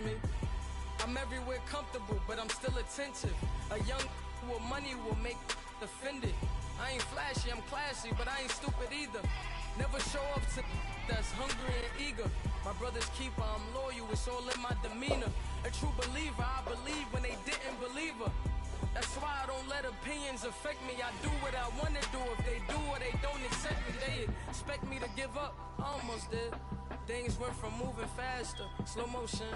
me. I'm everywhere comfortable, but I'm still attentive. A young with money will make offended. I ain't flashy, I'm classy, but I ain't stupid either. Never show up to that's hungry and eager. My brother's keeper, I'm loyal, it's all in my demeanor. A true believer, I believe when they didn't believe her. That's why I don't let opinions affect me. I do what I want to do. If they do or they don't accept me, they expect me to give up. I almost did. Things went from moving faster, slow motion.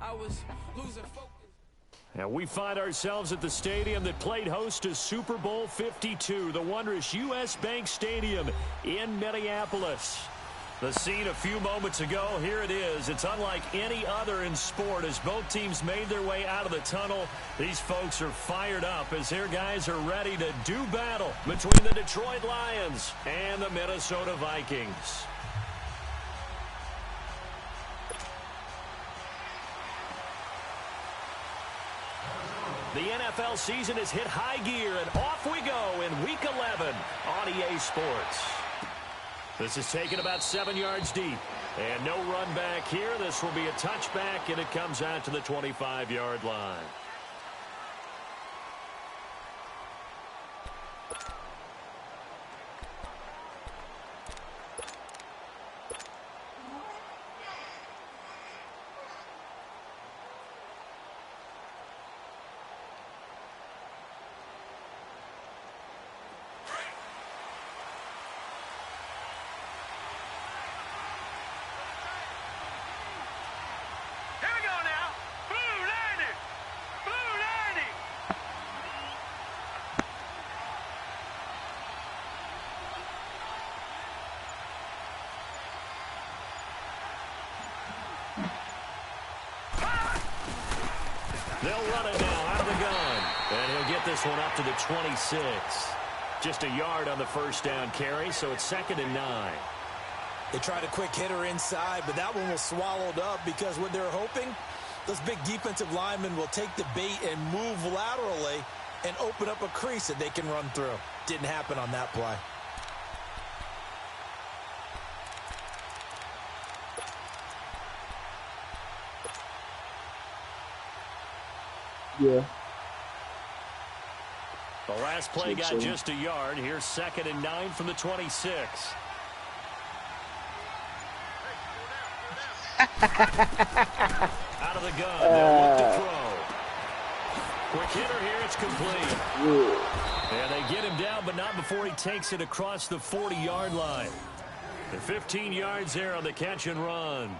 I was losing focus. And we find ourselves at the stadium that played host to Super Bowl 52, the wondrous U.S. Bank Stadium in Minneapolis. The scene a few moments ago, here it is. It's unlike any other in sport as both teams made their way out of the tunnel. These folks are fired up as their guys are ready to do battle between the Detroit Lions and the Minnesota Vikings. The NFL season has hit high gear, and off we go in Week 11 on EA Sports. This is taken about 7 yards deep, and no run back here. This will be a touchback, and it comes out to the 25-yard line. They'll run it now out of the gun. And he'll get this one up to the 26. Just a yard on the first down carry, so it's 2nd and 9. They tried a quick hitter inside, but that one was swallowed up because what they're hoping, those big defensive linemen will take the bait and move laterally and open up a crease that they can run through. Didn't happen on that play. Yeah. The last play got just a yard. Here's 2nd and 9 from the 26. Out of the gun. They'll look to throw. Quick hitter here. It's complete. Yeah. And they get him down, but not before he takes it across the 40-yard line. And 15 yards there on the catch and run.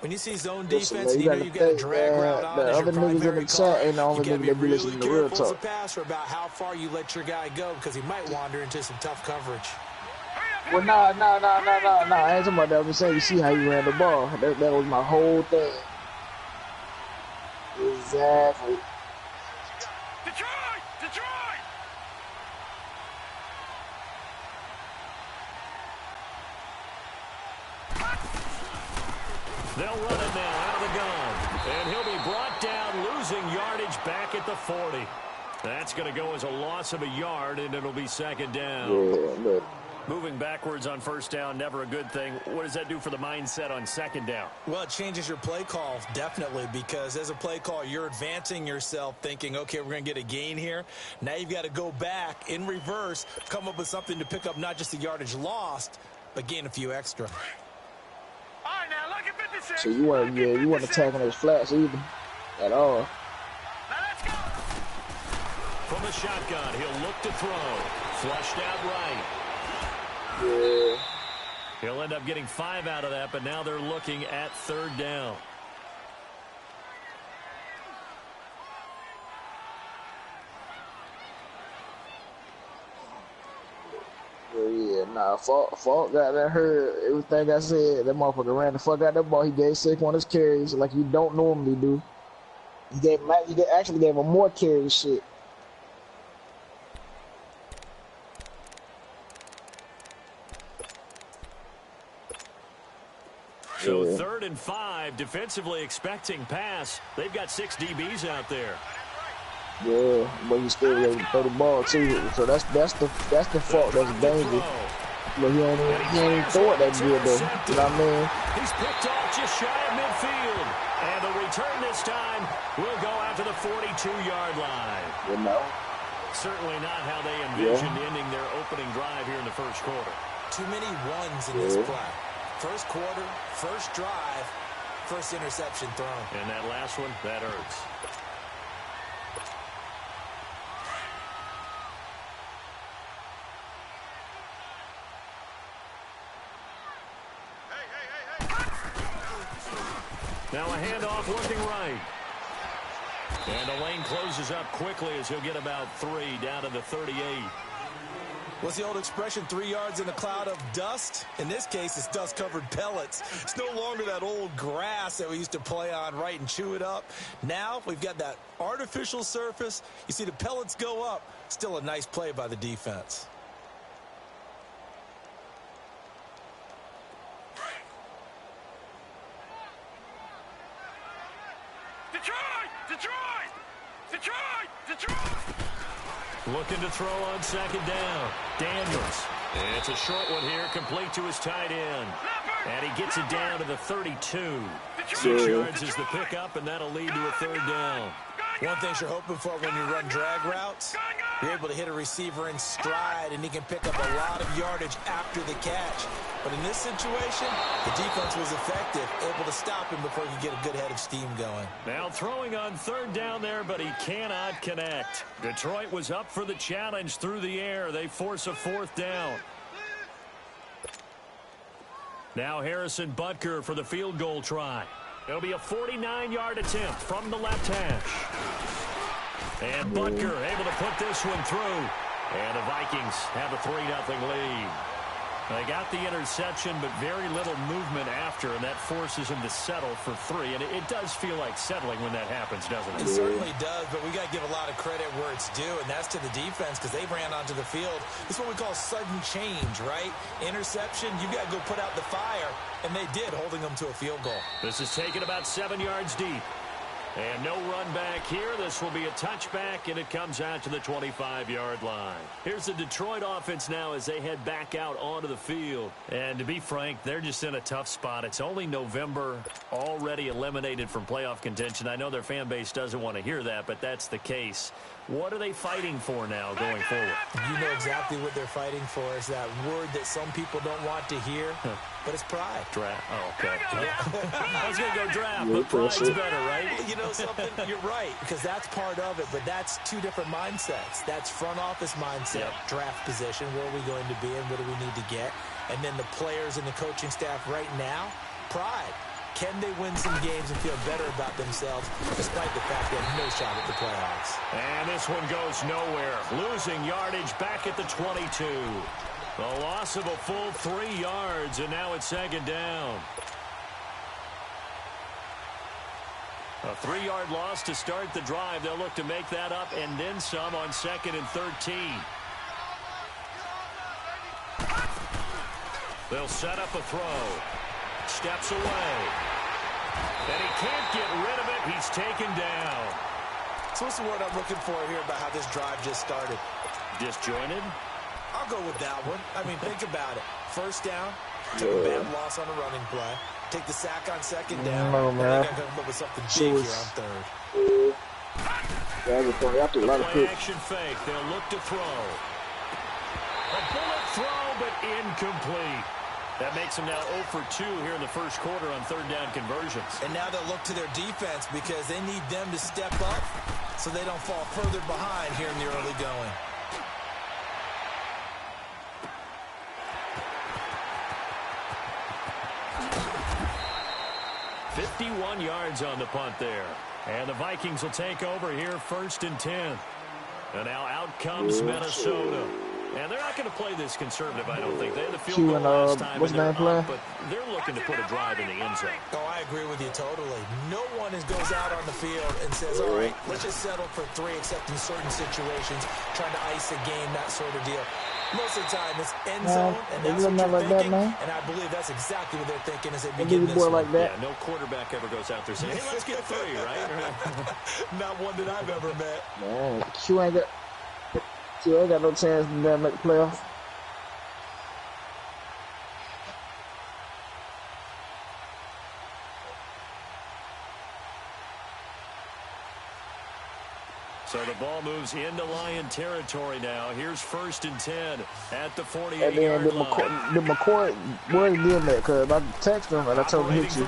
When you see zone defense, you know you got a drag route on the as other your niggas in primary the chat car. ain't the only You nigga got that to be be listening really to real careful as a talk. passer about how far you let your guy go because he might wander into some tough coverage. Well, nah. I ain't talking about that. I'm just saying, you see how he ran the ball. That was my whole thing. Exactly. Detroit! They'll run it now out of the gun. And he'll be brought down, losing yardage back at the 40. That's going to go as a loss of a yard, and it'll be 2nd down. Yeah, but Moving backwards on 1st down, never a good thing. What does that do for the mindset on 2nd down? Well, it changes your play call, definitely, because as a play call, you're advancing yourself thinking, okay, we're going to get a gain here. Now you've got to go back in reverse, come up with something to pick up not just the yardage lost, but gain a few extra. All right, now look at 56. so you weren't attacking those flats either at all. Now let's go. From the shotgun, he'll look to throw. Flushed out right. Yeah. He'll end up getting 5 out of that, but now they're looking at 3rd down. Yeah, nah, Falk got that hurt. Everything I said, that motherfucker ran the fuck out that ball. He gave Saquon his carries like you don't normally do. He actually gave him more carries shit. So 3rd and 5, defensively expecting pass. They've got 6 DBs out there. Yeah, but he still able to throw the ball too. So that's the fault. That's danger. But he ain't even throw it that good, though. You know what I mean? He's picked off just shy of midfield. And the return this time will go out to the 42-yard line. You know? Certainly not how they envisioned ending their opening drive here in the first quarter. Too many ones in this play. First quarter, first drive, first interception thrown. And that last one, that hurts. Now a handoff looking right. And the lane closes up quickly as he'll get about 3 down to the 38. What's the old expression, 3 yards in a cloud of dust? In this case, it's dust-covered pellets. It's no longer that old grass that we used to play on, right, and chew it up. Now we've got that artificial surface. You see the pellets go up. Still a nice play by the defense. Looking to throw on second down. Daniels. And it's a short one here, complete to his tight end. And he gets it down to the 32. 6 yards is the pickup, and that'll lead to a third down. One thing you're hoping for when you run drag routes, you're able to hit a receiver in stride, and he can pick up a lot of yardage after the catch. But in this situation, the defense was effective, able to stop him before he could get a good head of steam going. Now throwing on third down there, but he cannot connect. Detroit was up for the challenge through the air. They force a fourth down. Now Harrison Butker for the field goal try. It'll be a 49-yard attempt from the left hash. And Butker able to put this one through. And the Vikings have a 3-0 lead. They got the interception, but very little movement after, and that forces him to settle for 3. And it does feel like settling when that happens, doesn't it? It certainly does, but we got to give a lot of credit where it's due, and that's to the defense because they ran onto the field. It's what we call sudden change, right? Interception, you got to go put out the fire, and they did, holding them to a field goal. This is taken about 7 yards deep. And no run back here. This will be a touchback, and it comes out to the 25-yard line. Here's the Detroit offense now as they head back out onto the field. And to be frank, they're just in a tough spot. It's only November, already eliminated from playoff contention. I know their fan base doesn't want to hear that, but that's the case. What are they fighting for now going forward? You know exactly what they're fighting for. Is that word that some people don't want to hear, but it's pride. Draft. Oh, okay. I was going to go draft, but pride's better, right? You know something? You're right, because that's part of it, but that's two different mindsets. That's front office mindset, draft position, where are we going to be and what do we need to get? And then the players and the coaching staff right now, pride. Can they win some games and feel better about themselves despite the fact they have no shot at the playoffs? And this one goes nowhere. Losing yardage back at the 22. The loss of a full 3 yards, and now it's second down. A 3-yard loss to start the drive. They'll look to make that up and then some on 2nd and 13. They'll set up a throw. Steps away. And he can't get rid of it. He's taken down. So what's the word I'm looking for here about how this drive just started? Disjointed? I'll go with that one. I mean, think about it. First down, took a bad loss on a running play. Take the sack on second down. No, man. They got to come up with something big here on third. Play action fake. They'll look to throw. A bullet throw, but incomplete. That makes them now 0 for 2 here in the first quarter on third down conversions. And now they'll look to their defense because they need them to step up so they don't fall further behind here in the early going. .51 yards on the punt there. And the Vikings will take over here 1st and 10. And now out comes Minnesota. And they're not going to play this conservative, I don't think. They had the field goal last time, and they're up, but they're looking to put a drive in the end zone. Oh, I agree with you totally. No one goes out on the field and says, all right, let's just settle for 3, except in certain situations, trying to ice a game, that sort of deal. Most of the time, it's end zone, and that's what you're thinking, and I believe that's exactly what they're thinking as they begin this one. Like that. Yeah, no quarterback ever goes out there saying, hey, let's get 3, right? Not one that I've ever met. Man, Q ain't got no chance to make the playoffs. So the ball moves into Lion territory now. Here's 1st and 10 at the 48-yard And then line. the McCoy wasn't getting that because I texted him and I told him to hit you.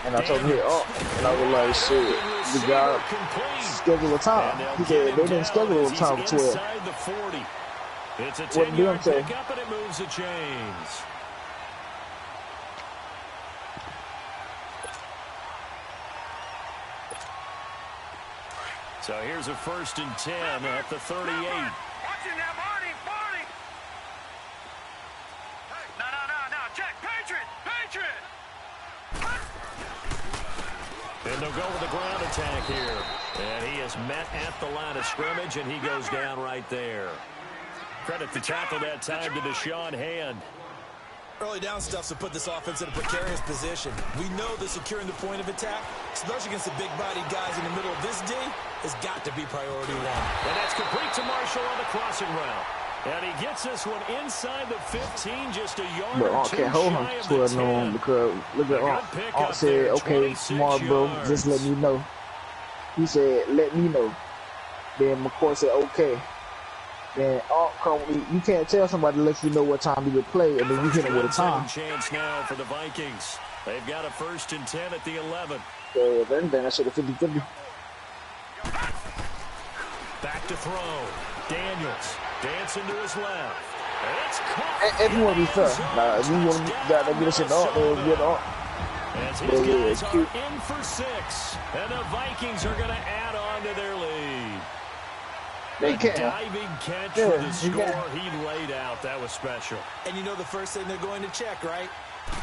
And I told him to hit up. And I was like, shit, the guy schedule a time. He said they didn't schedule a time for 12. It's a 10-yard pickup and it moves the chains. So here's a 1st and 10 at the 38. Watch it now, Barney, Barney. No, check, Patriot. And they'll go with the ground attack here. And he is met at the line of scrimmage, and he goes down right there. Credit the tackle that time to Deshaun Hand. Early down stuff to put this offense in a precarious position. We know that securing the point of attack, especially against the big-bodied guys in the middle of this D, has got to be priority one. And that's complete to Marshall on the crossing route. And he gets this one inside the 15, just a yard or two can't hold him shy of to the it no 10. because look at Aunt said, okay, tomorrow, bro, just let me know. He said, let me know. Then McCoy said, okay. Then you can't tell somebody to let you know what time you will play, and then you hit it with a time. Chance now for the Vikings. They've got a 1st and 10 at the 11. So if anything, that should have 50-50. Back to throw. Daniels dancing to his left. It's caught. If you want to be fair, if you want to get this shit up, then get up. As his guys are in for 6, and the Vikings are going to add on to their lead. They can. Diving catch for the score he laid out. That was special. And you know the first thing they're going to check, right?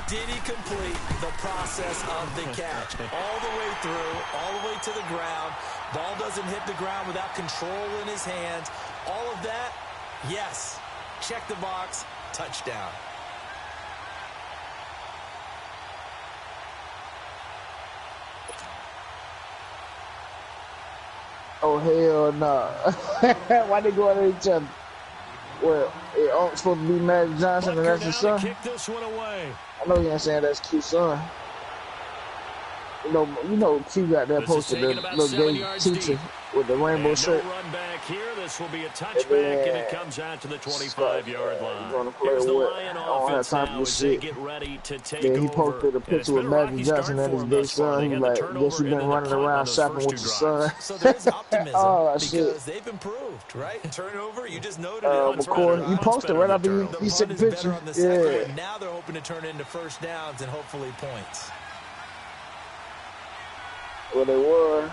Did he complete the process of the catch? All the way through, all the way to the ground. Ball doesn't hit the ground without control in his hands. All of that, yes. Check the box, touchdown. Oh, hell no. Why they go at each other? Well, it's supposed to be Magic Johnson and that's his son. Kick this one away. I know you ain't saying that's Q's son. You know, Q got that poster, the little gay teacher with the rainbow shirt. No run back here. This will be a touchback, and it comes out to the 25-yard line. Here's the Lion offense now as they get ready to take over. Then he posted a picture with Magic Johnson and his big son. He's like, guess you've been running around shopping with your son. So there's optimism because shit. they've improved, right? Turnover, you just noted McCoy, you posted right after you sent the picture. Yeah. And now they're hoping to turn it into first downs and hopefully points. Well, they were.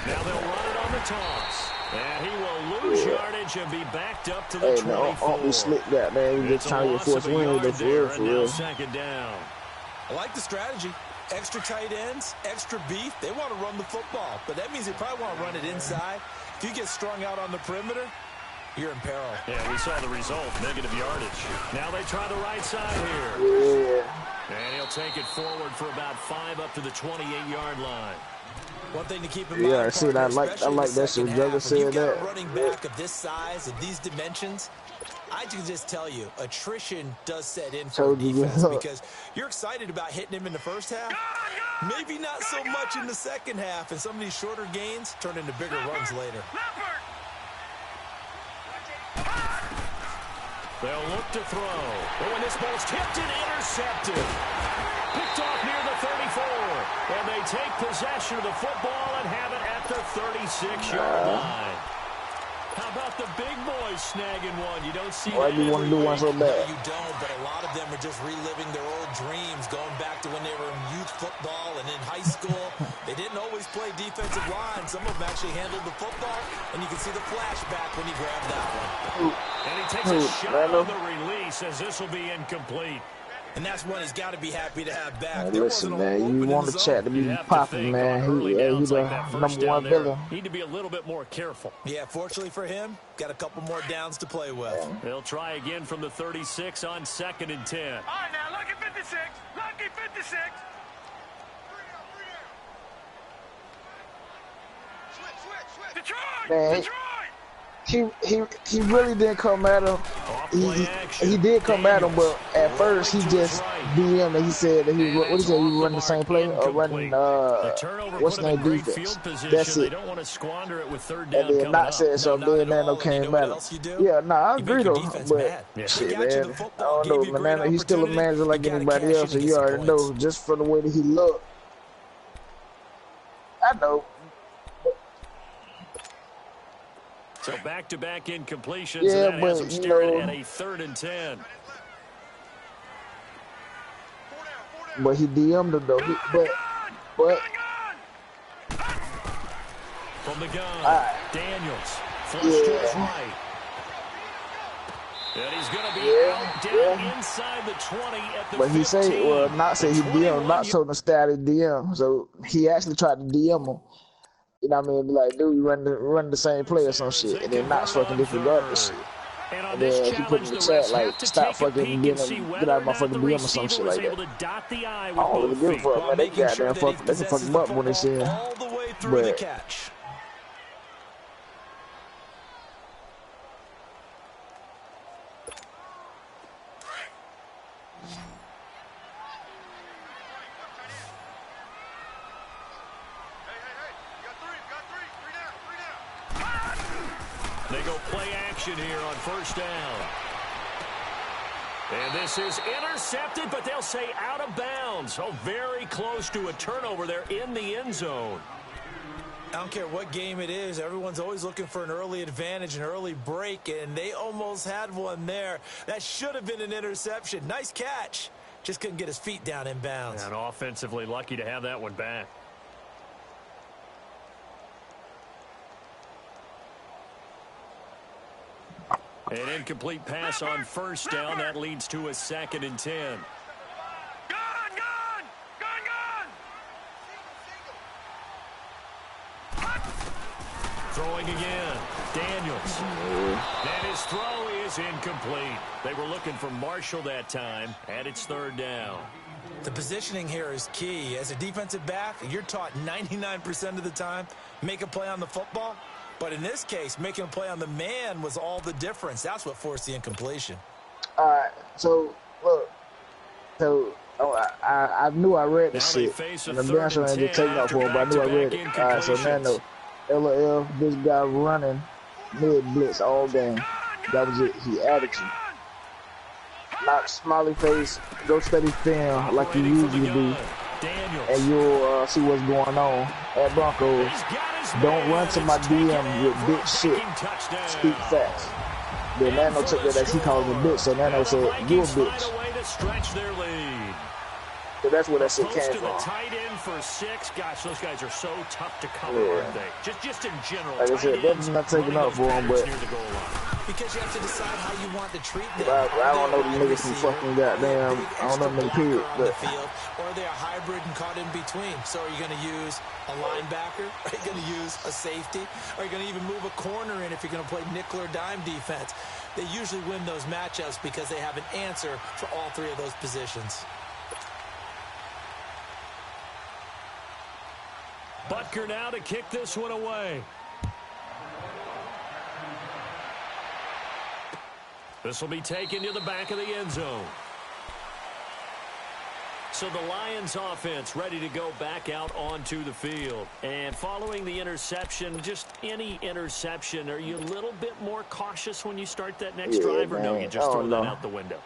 Now they'll run it on the toss. And he will lose yardage and be backed up to the 24. Be slick that, man. You just trying to force win with for real. Second down. I like the strategy. Extra tight ends, extra beef. They want to run the football, but that means they probably want to run it inside. If you get strung out on the perimeter, you're in peril. Yeah, we saw the result, negative yardage. Now they try the right side here. Yeah. And he'll take it forward for about 5 up to the 28-yard line. One thing to keep in mind. Yeah, see, I like that shit. Jugger said that. A running back of this size and these dimensions, I can just tell you, attrition does set in for defense because you're excited about hitting him in the first half. Maybe not so much in the second half, and some of these shorter gains turn into bigger runs later. They'll look to throw. Oh, and this ball's tipped and intercepted. Picked off near the 34. And they take possession of the football and have it at the 36-yard line. How about the big boys snagging one? You don't see Why that do you want to do one so bad? You don't, but a lot of them are just reliving their old dreams, going back to when they were in youth football and in high school. They didn't always play defensive line. Some of them actually handled the football, and you can see the flashback when he grabbed that one. And he takes a shot on the release as this will be incomplete. And that's one he's got to be happy to have back. Listen, man, you want the chat to be popping, man. He's the number one villain. Need to be a little bit more careful. Yeah, fortunately for him, got a couple more downs to play with. They'll try again from the 36 on 2nd and 10. All right, now, lucky 56. Lucky 56. Detroit! Man, Detroit! he really didn't come at him. He did come at him, but at first he just DM'd and he said that he was, what he said, he was running the same play or running what's the name, defense. That's it. They don't want to squander it with third down. And then not said something. Then Nano came at him. Yeah, I agree though, but shit, man, I don't know, man. Nano, he's still a manager like anybody else, and you already know just from the way that he looked. I know. So back-to-back incompletions, yeah, and that has him staring at a 3rd and 10. But he DM'd him though. But from the gun, Daniels flush to his right. And he's going to be out down inside the 20 at the 15. But he said, well, not say he DM'd, not so the static DM. So he actually tried to DM him. You know what I mean? Be like, dude, you run the same play or some shit, and then not fucking disregard this shit. And then he put in the chat like, stop fucking get out of my fucking DM or some shit like that. I don't really give a fuck, man. They goddamn fuck, they can fuck him up when they see him. But they go play action here on 1st down. And this is intercepted, but they'll say out of bounds. Oh, very close to a turnover there in the end zone. I don't care what game it is. Everyone's always looking for an early advantage, an early break, and they almost had one there. That should have been an interception. Nice catch. Just couldn't get his feet down in bounds. And offensively lucky to have that one back. An incomplete pass on 1st down. That leads to a 2nd and 10. Throwing again. Daniels. And his throw is incomplete. They were looking for Marshall that time, and it's 3rd down. The positioning here is key. As a defensive back, you're taught 99% of the time, make a play on the football. But in this case, making a play on the man was all the difference. That's what forced the incompletion. All right, so look, I knew I read this shit, and I'm damn sure I didn't take off for him, but I knew I read it. All right, so Nano, LOL, this guy running mid blitz all game. That was it. He added you. Not smiley face, go study film like you usually do, and you'll see what's going on at Broncos. Don't run to my DM with bitch shit. Speak facts. Then Nano took that as he called him a bitch, so Nano said, you a bitch. So that's where that shit came from. Tight end for 6. Gosh, those guys are so tough to cover, aren't they? Just in general. Like I said, that's not taking up for him, but because you have to decide how you want to treat them. I don't know the niggas from fucking goddamn, I don't know them period, but or they're a hybrid and caught in between. So are you going to use a linebacker? Are you going to use a safety? Are you going to even move a corner in if you're going to play nickel or dime defense? They usually win those matchups because they have an answer for all 3 of those positions. Butker now to kick this one away. This will be taken to the back of the end zone. So the Lions offense ready to go back out onto the field. And following the interception, just any interception, are you a little bit more cautious when you start that next drive, or no, you just throw that out the window?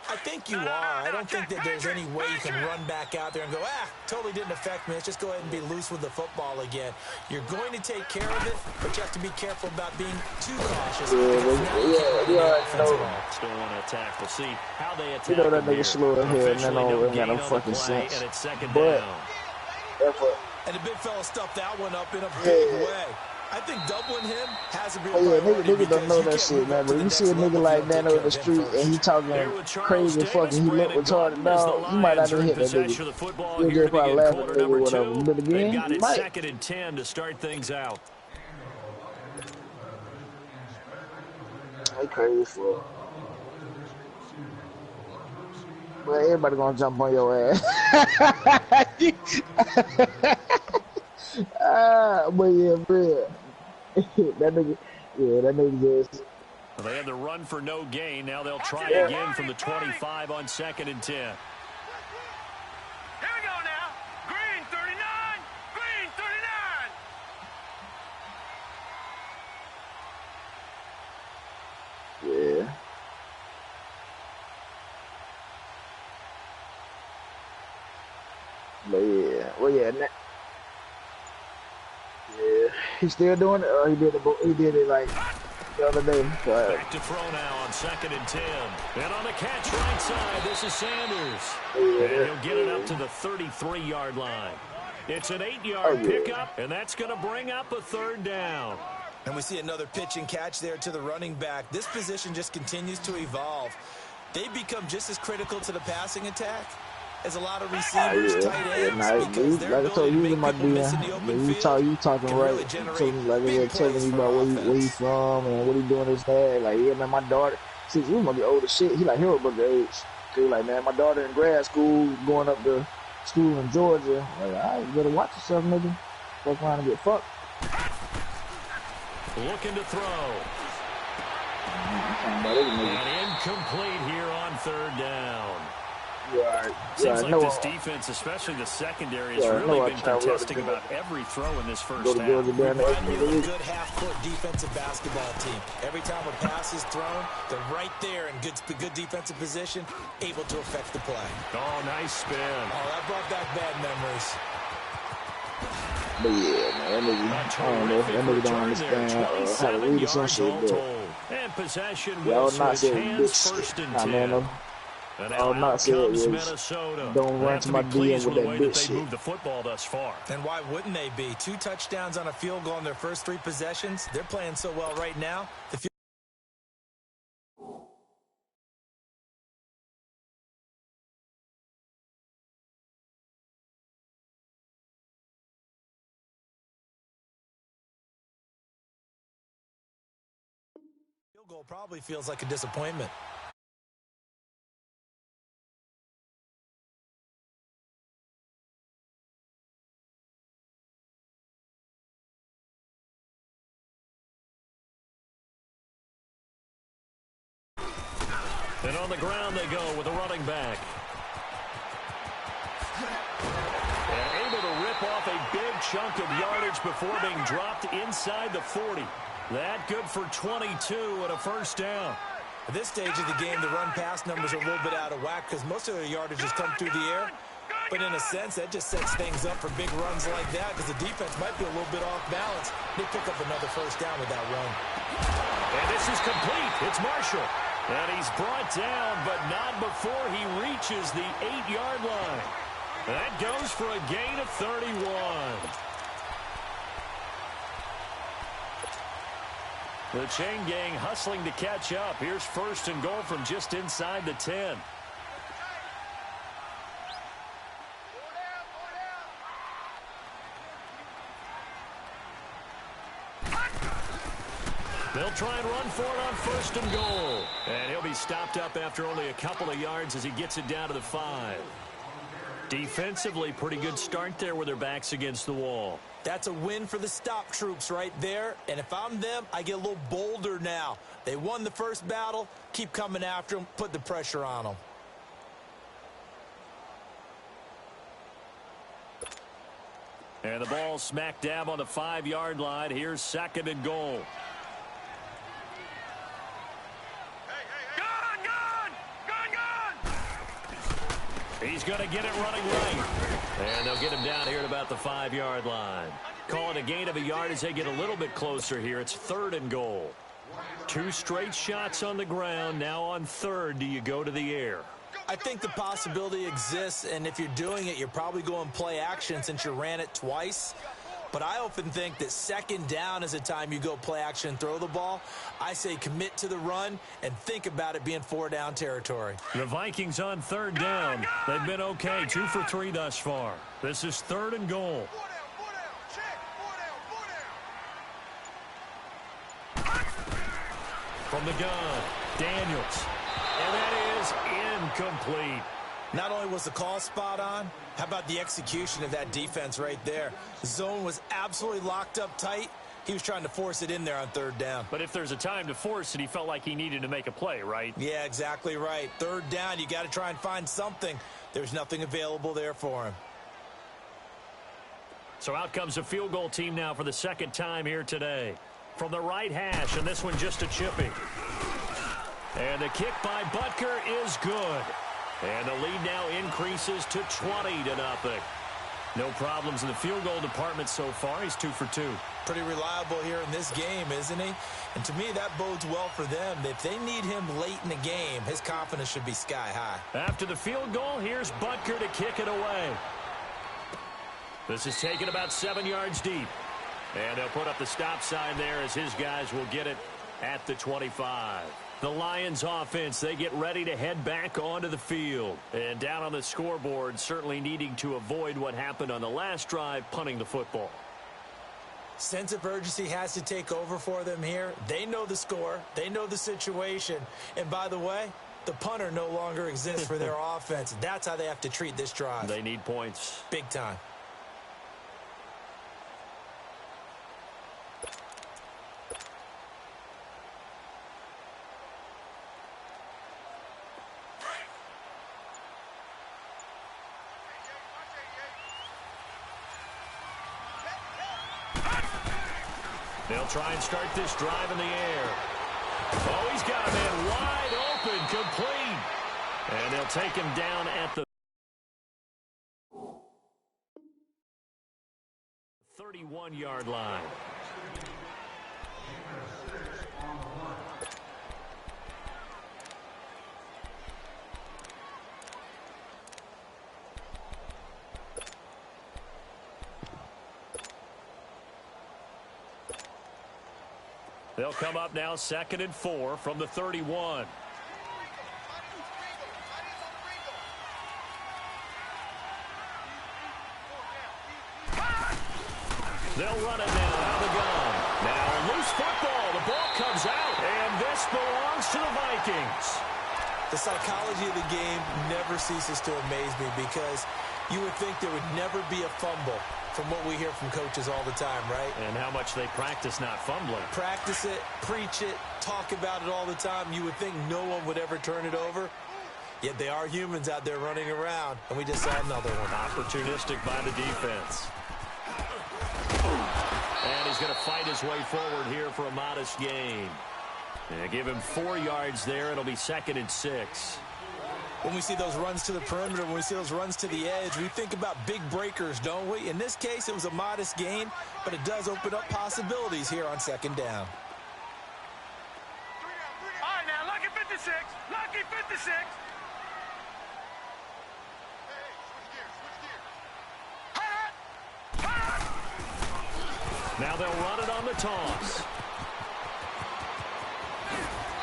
I think you are. I don't think that there's any way you can run back out there and go, totally didn't affect me. Let's just go ahead and be loose with the football again. You're going to take care of it, but you have to be careful about being too cautious. Still want to attack. We'll see how they attack. You know that nigga slow in here, and then ain't got no fucking sense. And it's 2nd but down. And the big fella stuffed that one up in a big way. I think doubling him has a real nigga don't know that shit, man. But you see a nigga like Nano in the street and he talking crazy fucking, he look retarded, dog. You might not even hit that nigga. You'll just probably laugh at the nigga or whatever. But again, you might. 2nd and 10 to start things out. They crazy for. But everybody gonna jump on your ass. But yeah, bro. Yeah, that nigga just. Well, they had the run for no gain. Now they'll try Yeah. again from the 25 on 2nd and 10. Here we go now. Green 39. Green 39. Yeah. But yeah, well, yeah, yeah, he's still doing it. Or he did it like the other day. So, Back to throw now on 2nd and 10. And on the catch right side, this is Sanders. yeah, And he'll get it up to the 33-yard line. It's an 8-yard pickup, and that's going to bring up a 3rd down. And we see another pitch and catch there to the running back. This position just continues to evolve. They become just as critical to the passing attack as a lot of receivers, tight ends, because their like I told ability you, to my make people miss in the DM, open you field talking can right. really generate So, like, big they're telling plays me for about an where he offense. from and what he doing this that. Like, yeah, man, my daughter, see, you must be old as shit. He like hero brother age. He like, man, my daughter in grad school, going up to school in Georgia. Like, all right, you better watch yourself, nigga. Fuck around and get fucked. Looking to throw. And And incomplete here on 3rd down. Seems like this defense, especially the secondary, has really been contesting about every throw in this first half. Remind me of a good half-court defensive basketball team. Every time a pass is thrown, they're right there in good defensive position, able to affect the play. Oh, nice spin. Oh, that brought back bad memories. But yeah, man, that nigga don't understand how to read some shit. But and possession y'all will not switch saying hands bitch. 1st and Nah, 10. man, And all now not out saying comes is Minnesota. don't They run have to to my be DM pleased with with the that way that bitch they shit. moved the football thus far. And why wouldn't they be? 2 touchdowns on a field goal in their first 3 possessions. They're playing so well right now. The field goal probably feels like a disappointment. And on the ground they go with a running back. And able to rip off a big chunk of yardage before being dropped inside the 40. That good for 22 and a 1st down. At this stage of the game, the run-pass numbers are a little bit out of whack because most of their yardage has come through the air. But in a sense, that just sets things up for big runs like that because the defense might be a little bit off balance. They pick up another 1st down with that run. And this is complete. It's Marshall. And he's brought down, but not before he reaches the 8-yard line. That goes for a gain of 31. The chain gang hustling to catch up. Here's 1st and goal from just inside the 10. They'll try and run for it on 1st and goal. And he'll be stopped up after only a couple of yards as he gets it down to the 5. Defensively, pretty good start there with their backs against the wall. That's a win for the stop troops right there. And if I'm them, I get a little bolder now. They won the first battle. Keep coming after them. Put the pressure on them. And the ball smack dab on the 5-yard line. Here's 2nd and goal. He's going to get it running right. And they'll get him down here at about the 5-yard line. Call it a gain of a yard as they get a little bit closer here. It's 3rd and goal. 2 straight shots on the ground. Now on 3rd, do you go to the air? I think the possibility exists, and if you're doing it, you're probably going play action since you ran it twice. But I often think that 2nd down is a time you go play action and throw the ball. I say commit to the run and think about it being 4-down territory. The Vikings on 3rd down. They've been okay, 2 for 3 thus far. This is 3rd and goal. From the gun, Daniels. And that is incomplete. Not only was the call spot on, how about the execution of that defense right there? The zone was absolutely locked up tight. He was trying to force it in there on third down. But if there's a time to force it, he felt like he needed to make a play, right? Yeah, exactly right. Third down, you got to try and find something. There's nothing available there for him. So out comes a field goal team now for the second time here today. From the right hash, and this one just a chipping. And the kick by Butker is good. And the lead now increases to 20-0. No problems in the field goal department so far. He's 2 for 2. Pretty reliable here in this game, isn't he? And to me, that bodes well for them. If they need him late in the game, his confidence should be sky high. After the field goal, here's Butker to kick it away. This is taken about 7 yards deep. And they'll put up the stop sign there as his guys will get it at the 25. The Lions offense, they get ready to head back onto the field. And down on the scoreboard, certainly needing to avoid what happened on the last drive, punting the football. Sense of urgency has to take over for them here. They know the score. They know the situation. And by the way, the punter no longer exists for their offense. That's how they have to treat this drive. They need points. Big time. They'll try and start this drive in the air. Oh, he's got a man wide open, complete. And they'll take him down at the 31-yard line. They'll come up now 2nd and 4 from the 31. They'll run it now out of the gun. Now loose football. The ball comes out, and this belongs to the Vikings. The psychology of the game never ceases to amaze me because you would think there would never be a fumble from what we hear from coaches all the time, right? And how much they practice not fumbling. Practice it, preach it, talk about it all the time. You would think no one would ever turn it over. Yet they are humans out there running around, and we just saw another one. Opportunistic by the defense. And he's going to fight his way forward here for a modest gain. And give him 4 yards there. It'll be 2nd and 6. When we see those runs to the perimeter, when we see those runs to the edge, we think about big breakers, don't we? In this case, it was a modest gain, but it does open up possibilities here on 2nd down. All right, now, lucky 56. Lucky 56. Now they'll run it on the toss.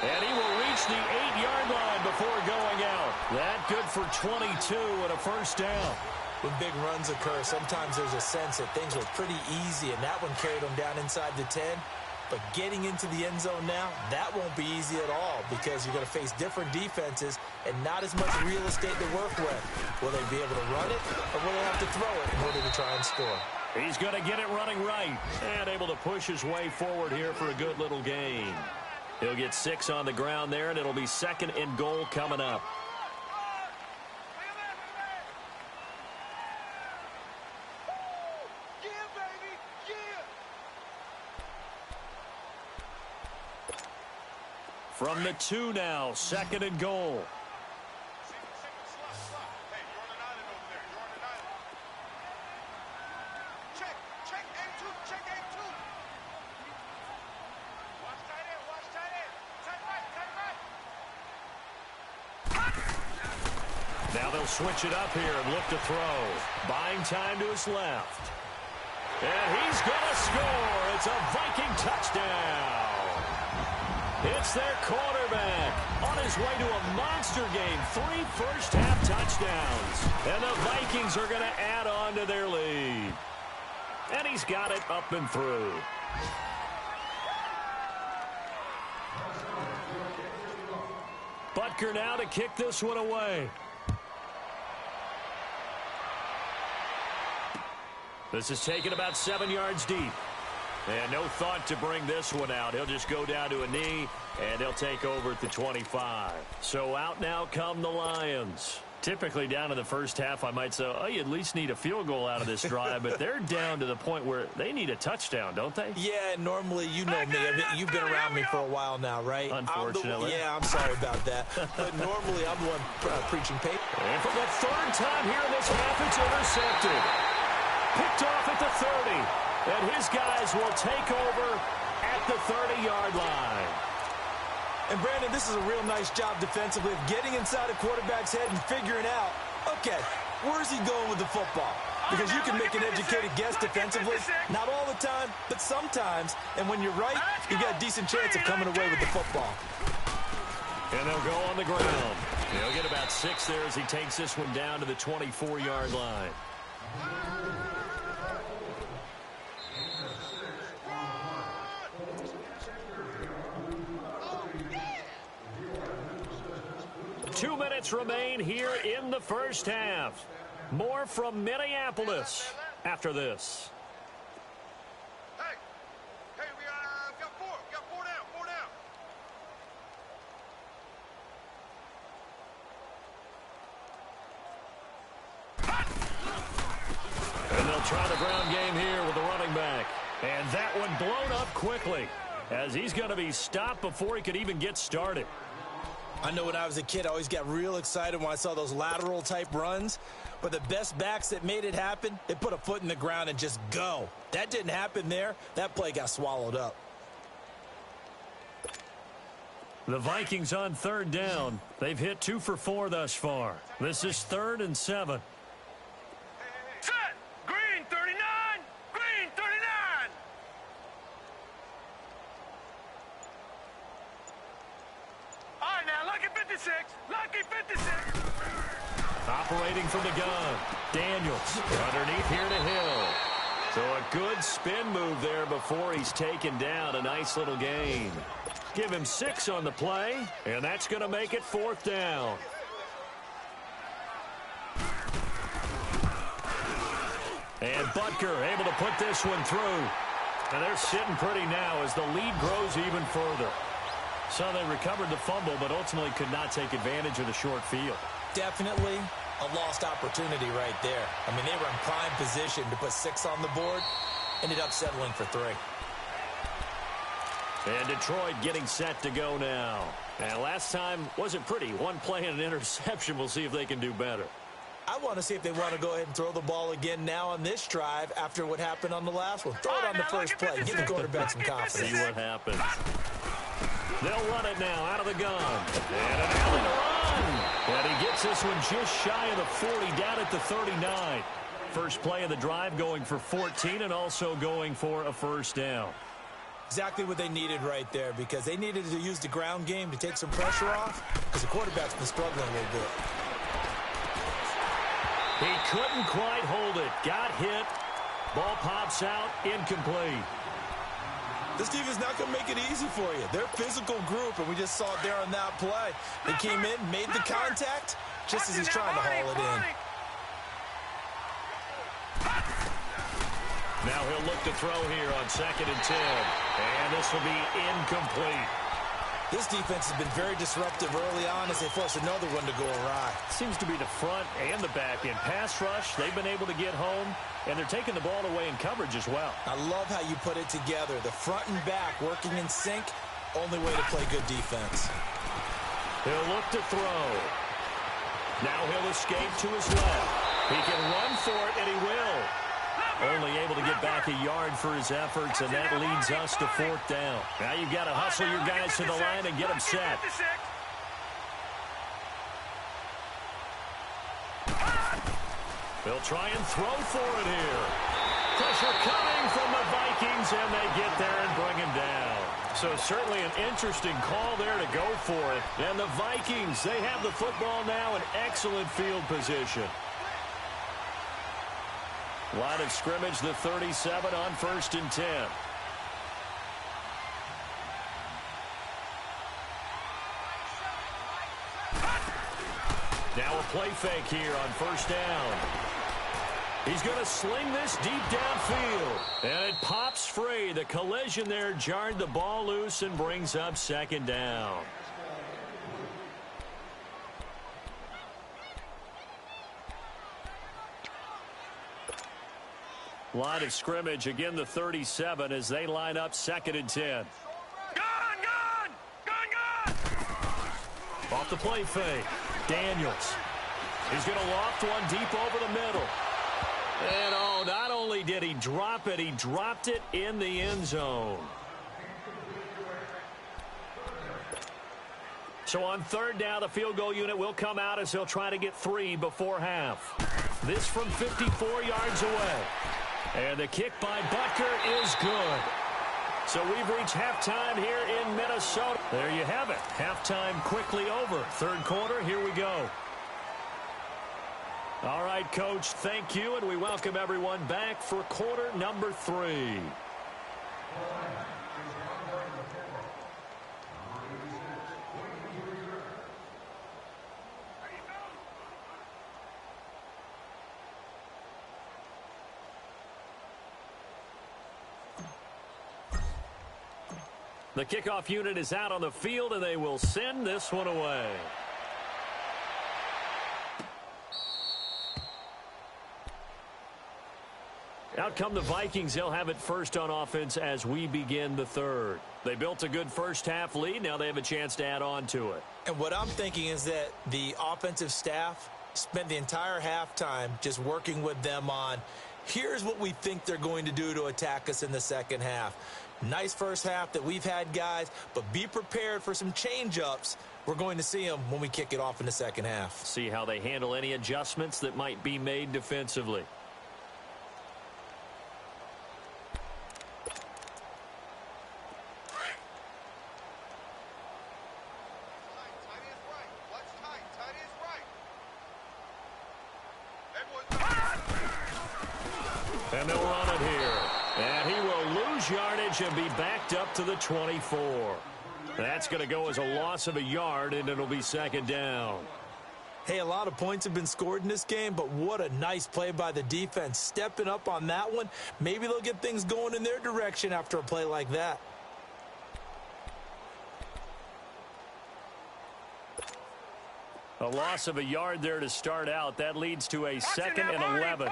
And he will reach the 8-yard line before going out. That good for 22 and a first down. When big runs occur, sometimes there's a sense that things were pretty easy, and that one carried them down inside the 10. But getting into the end zone now, that won't be easy at all because you're going to face different defenses and not as much real estate to work with. Will they be able to run it, or will they have to throw it in order to try and score? He's going to get it running right and able to push his way forward here for a good little gain. He'll get 6 on the ground there, and it'll be 2nd and goal coming up. From the 2 now, 2nd and goal. Now they'll switch it up here and look to throw. Buying time to his left. And he's going to score. It's a Viking touchdown. It's their quarterback on his way to a monster game. 3 first-half touchdowns. And the Vikings are going to add on to their lead. And he's got it up and through. Butker now to kick this one away. This is taken about 7 yards deep. And no thought to bring this one out. He'll just go down to a knee, and they'll take over at the 25. So out now come the Lions. Typically down in the first half, I might say, oh, you at least need a field goal out of this drive, but they're down to the point where they need a touchdown, don't they? Yeah, normally, you know me. You've been around me for a while now, right? Unfortunately. I'm sorry about that. But normally, I'm the one preaching paper. And for the third time here in this half, it's intercepted. Picked off at the 30. And his guys will take over at the 30-yard line. And, Brandon, this is a real nice job defensively of getting inside a quarterback's head and figuring out, okay, where's he going with the football? Because you can make an educated guess defensively. Not all the time, but sometimes. And when you're right, you got a decent chance of coming away with the football. And they'll go on the ground. He'll get about 6 there as he takes this one down to the 24-yard line. Two minutes remain here in the first half. More from Minneapolis after this. Hey, we got four down. And they'll try the ground game here with the running back. And that one blown up quickly as he's going to be stopped before he could even get started. I know when I was a kid, I always got real excited when I saw those lateral-type runs. But the best backs that made it happen, they put a foot in the ground and just go. That didn't happen there. That play got swallowed up. The Vikings on third down. They've hit 2 for 4 thus far. This is 3rd and 7. Set! Green 39! Green 39! All right, now, lucky 56. Lucky 56. Operating from the gun. Daniels underneath here to Hill. So a good spin move there before he's taken down. A nice little gain. Give him 6 on the play, and that's going to make it 4th down. And Butker able to put this one through. And they're sitting pretty now as the lead grows even further. So they recovered the fumble, but ultimately could not take advantage of the short field. Definitely a lost opportunity right there. I mean, they were in prime position to put 6 on the board. Ended up settling for 3. And Detroit getting set to go now. And last time wasn't pretty. 1 play and an interception. We'll see if they can do better. I want to see if they want to go ahead and throw the ball again now on this drive after what happened on the last one. Throw it on the first play. Give the quarterback some confidence. See what happens. They'll run it now out of the gun. And an alley to run. And he gets this one just shy of the 40, down at the 39. First play of the drive going for 14 and also going for a first down. Exactly what they needed right there, because they needed to use the ground game to take some pressure off, because the quarterback's been struggling a little bit. He couldn't quite hold it. Got hit. Ball pops out. Incomplete. This team is not going to make it easy for you. They're a physical group, and we just saw it there on that play. They came in, made the contact, just as he's trying to haul it in. Now he'll look to throw here on 2nd and 10. And this will be incomplete. This defense has been very disruptive early on as they force another one to go awry. Seems to be the front and the back end. Pass rush, they've been able to get home, and they're taking the ball away in coverage as well. I love how you put it together. The front and back working in sync, only way to play good defense. He'll look to throw. Now he'll escape to his left. He can run for it, and he will. Only able to get back a yard for his efforts, and that leads us to 4th down. Now you've got to hustle your guys to the line and get them set. They'll try and throw for it here. Pressure coming from the Vikings, and they get there and bring him down. So certainly an interesting call there to go for it. And the Vikings, they have the football now in excellent field position. Line of scrimmage, the 37 on 1st and 10. Now a play fake here on 1st down. He's going to sling this deep downfield. And it pops free. The collision there jarred the ball loose and brings up second down. Line of scrimmage, again the 37 as they line up 2nd and 10. Gun! Off the play fake. Daniels. He's going to loft one deep over the middle. And oh, not only did he drop it, he dropped it in the end zone. So on 3rd down, the field goal unit will come out as they'll try to get 3 before half. This from 54 yards away. And the kick by Butker is good. So we've reached halftime here in Minnesota. There you have it. Halftime quickly over. 3rd quarter, here we go. All right, Coach, thank you, and we welcome everyone back for quarter number 3. The kickoff unit is out on the field, and they will send this one away. Out come the Vikings. They'll have it first on offense as we begin the 3rd. They built a good first-half lead. Now they have a chance to add on to it. And what I'm thinking is that the offensive staff spent the entire halftime just working with them on, here's what we think they're going to do to attack us in the second half. Nice first half that we've had, guys, but be prepared for some change-ups. We're going to see them when we kick it off in the second half. See how they handle any adjustments that might be made defensively. And they'll run it here. And he will lose yardage and be backed up to the 24. That's going to go as a loss of a yard, and it'll be 2nd down. Hey, a lot of points have been scored in this game, but what a nice play by the defense. Stepping up on that one. Maybe they'll get things going in their direction after a play like that. A loss of a yard there to start out. That leads to a 2nd and 11.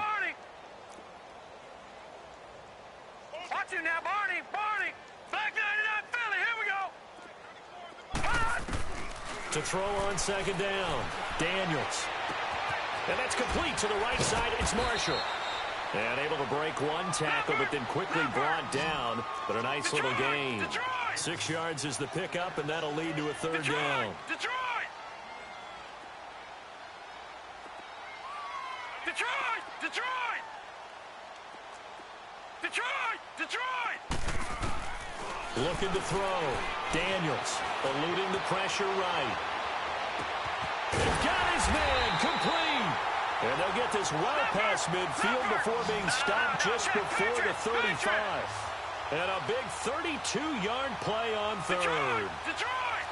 Watch him now, Barney! Black 99 Philly, here we go! To throw on 2nd down. Daniels. And that's complete to the right side. It's Marshall. And able to break one tackle, but then quickly brought down. But a nice little gain. 6 yards is the pickup, and that'll lead to a 3rd down. Detroit! Looking to throw. Daniels eluding the pressure right. They've got his man complete. And they'll get this well past midfield before being stopped just before the 35. And a big 32-yard play on 3rd. Detroit!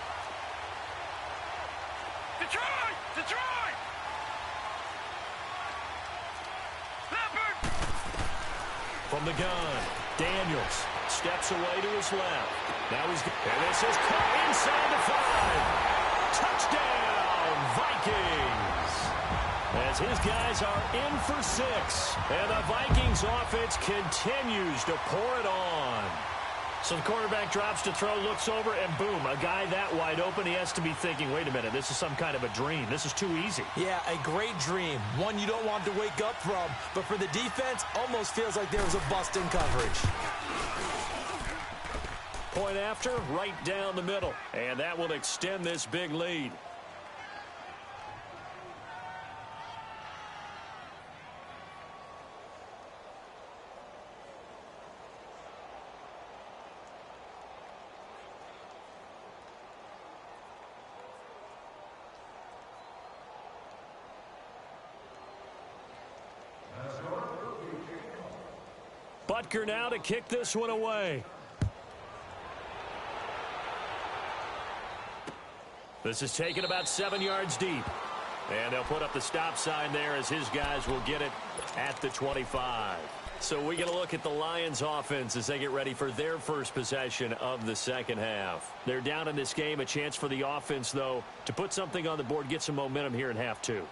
Leopard! From the gun, Daniels steps away to his left. Now he's, and this is caught inside the 5. Touchdown, Vikings! As his guys are in for 6. And the Vikings offense continues to pour it on. So the quarterback drops to throw, looks over, and boom, a guy that wide open, he has to be thinking, wait a minute, this is some kind of a dream. This is too easy. Yeah, a great dream. One you don't want to wake up from. But for the defense, almost feels like there was a bust in coverage. Point after, right down the middle. And that will extend this big lead. Butker now to kick this one away. This is taken about 7 yards deep. And they'll put up the stop sign there as his guys will get it at the 25. So we get a look at the Lions offense as they get ready for their first possession of the second half. They're down in this game. A chance for the offense, though, to put something on the board, get some momentum here in half two.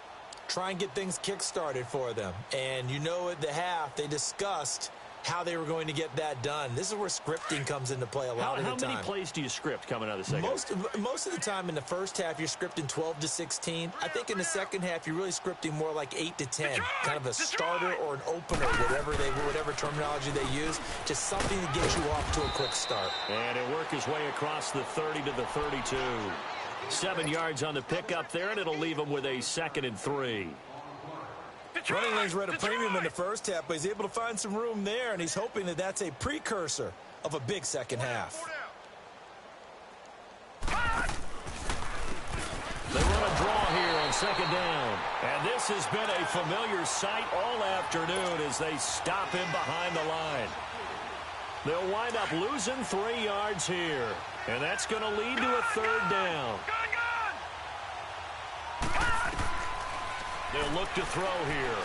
Try and get things kick-started for them. And you know at the half, they discussed how they were going to get that done. This is where scripting comes into play a lot of the time. How many plays do you script coming out of the second half? Most of the time in the first half, you're scripting 12 to 16. I think in the second half, you're really scripting more like 8 to 10. Kind of a starter or an opener, whatever terminology they use. Just something to get you off to a quick start. And it worked his way across the 30 to the 32. 7 yards on the pickup there, and it'll leave him with a 2nd and 3. Running lanes were at a premium in the first half, but he's able to find some room there, and he's hoping that that's a precursor of a big second half. They run a draw here on 2nd down. And this has been a familiar sight all afternoon as they stop him behind the line. They'll wind up losing 3 yards here. And that's going to lead to a 3rd down. They'll look to throw here.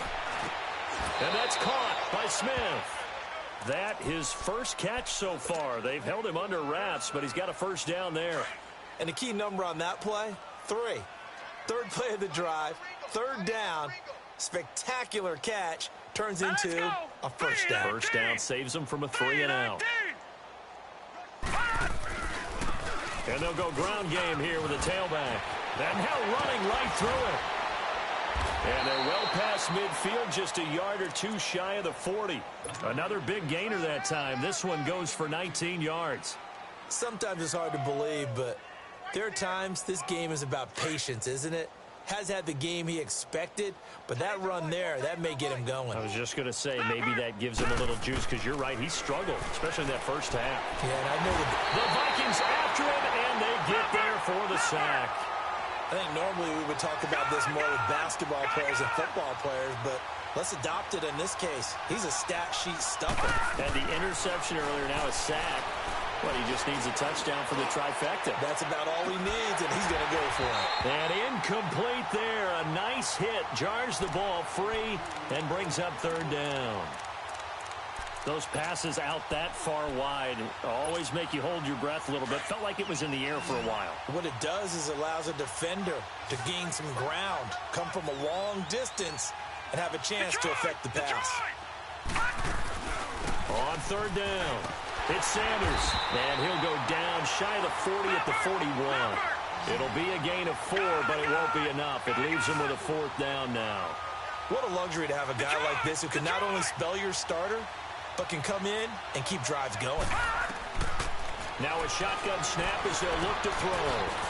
And that's caught by Smith. That his first catch so far. They've held him under wraps, but he's got a 1st down there. And the key number on that play, 3. 3rd play of the drive, 3rd down, spectacular catch, turns into a 1st down. 1st down saves them from a 3 and out. And they'll go ground game here with a tailback. And now running right through it. And they're well past midfield, just a yard or 2 shy of the 40. Another big gainer that time. This one goes for 19 yards. Sometimes it's hard to believe, but there are times this game is about patience, isn't it? Has had the game he expected, but that run there, that may get him going. I was just going to say, maybe that gives him a little juice, because you're right, he struggled, especially in that first half. Yeah, and I know the Vikings after him, and they get there for the sack. I think normally we would talk about this more with basketball players and football players, but let's adopt it in this case. He's a stat sheet stuffer. And the interception earlier, now a sack. But he just needs a touchdown for the trifecta. That's about all he needs, and he's going to go for it. And incomplete there. A nice hit. Jars the ball free and brings up 3rd down. Those passes out that far wide always make you hold your breath a little bit. Felt like it was in the air for a while. What it does is allows a defender to gain some ground, come from a long distance, and have a chance to affect the pass. On 3rd down. It's Sanders, and he'll go down shy of the 40 at the 41. It'll be a gain of 4, but it won't be enough. It leaves him with a 4th down now. What a luxury to have a guy like this who can not only spell your starter, but can come in and keep drives going. Now a shotgun snap as they'll look to throw.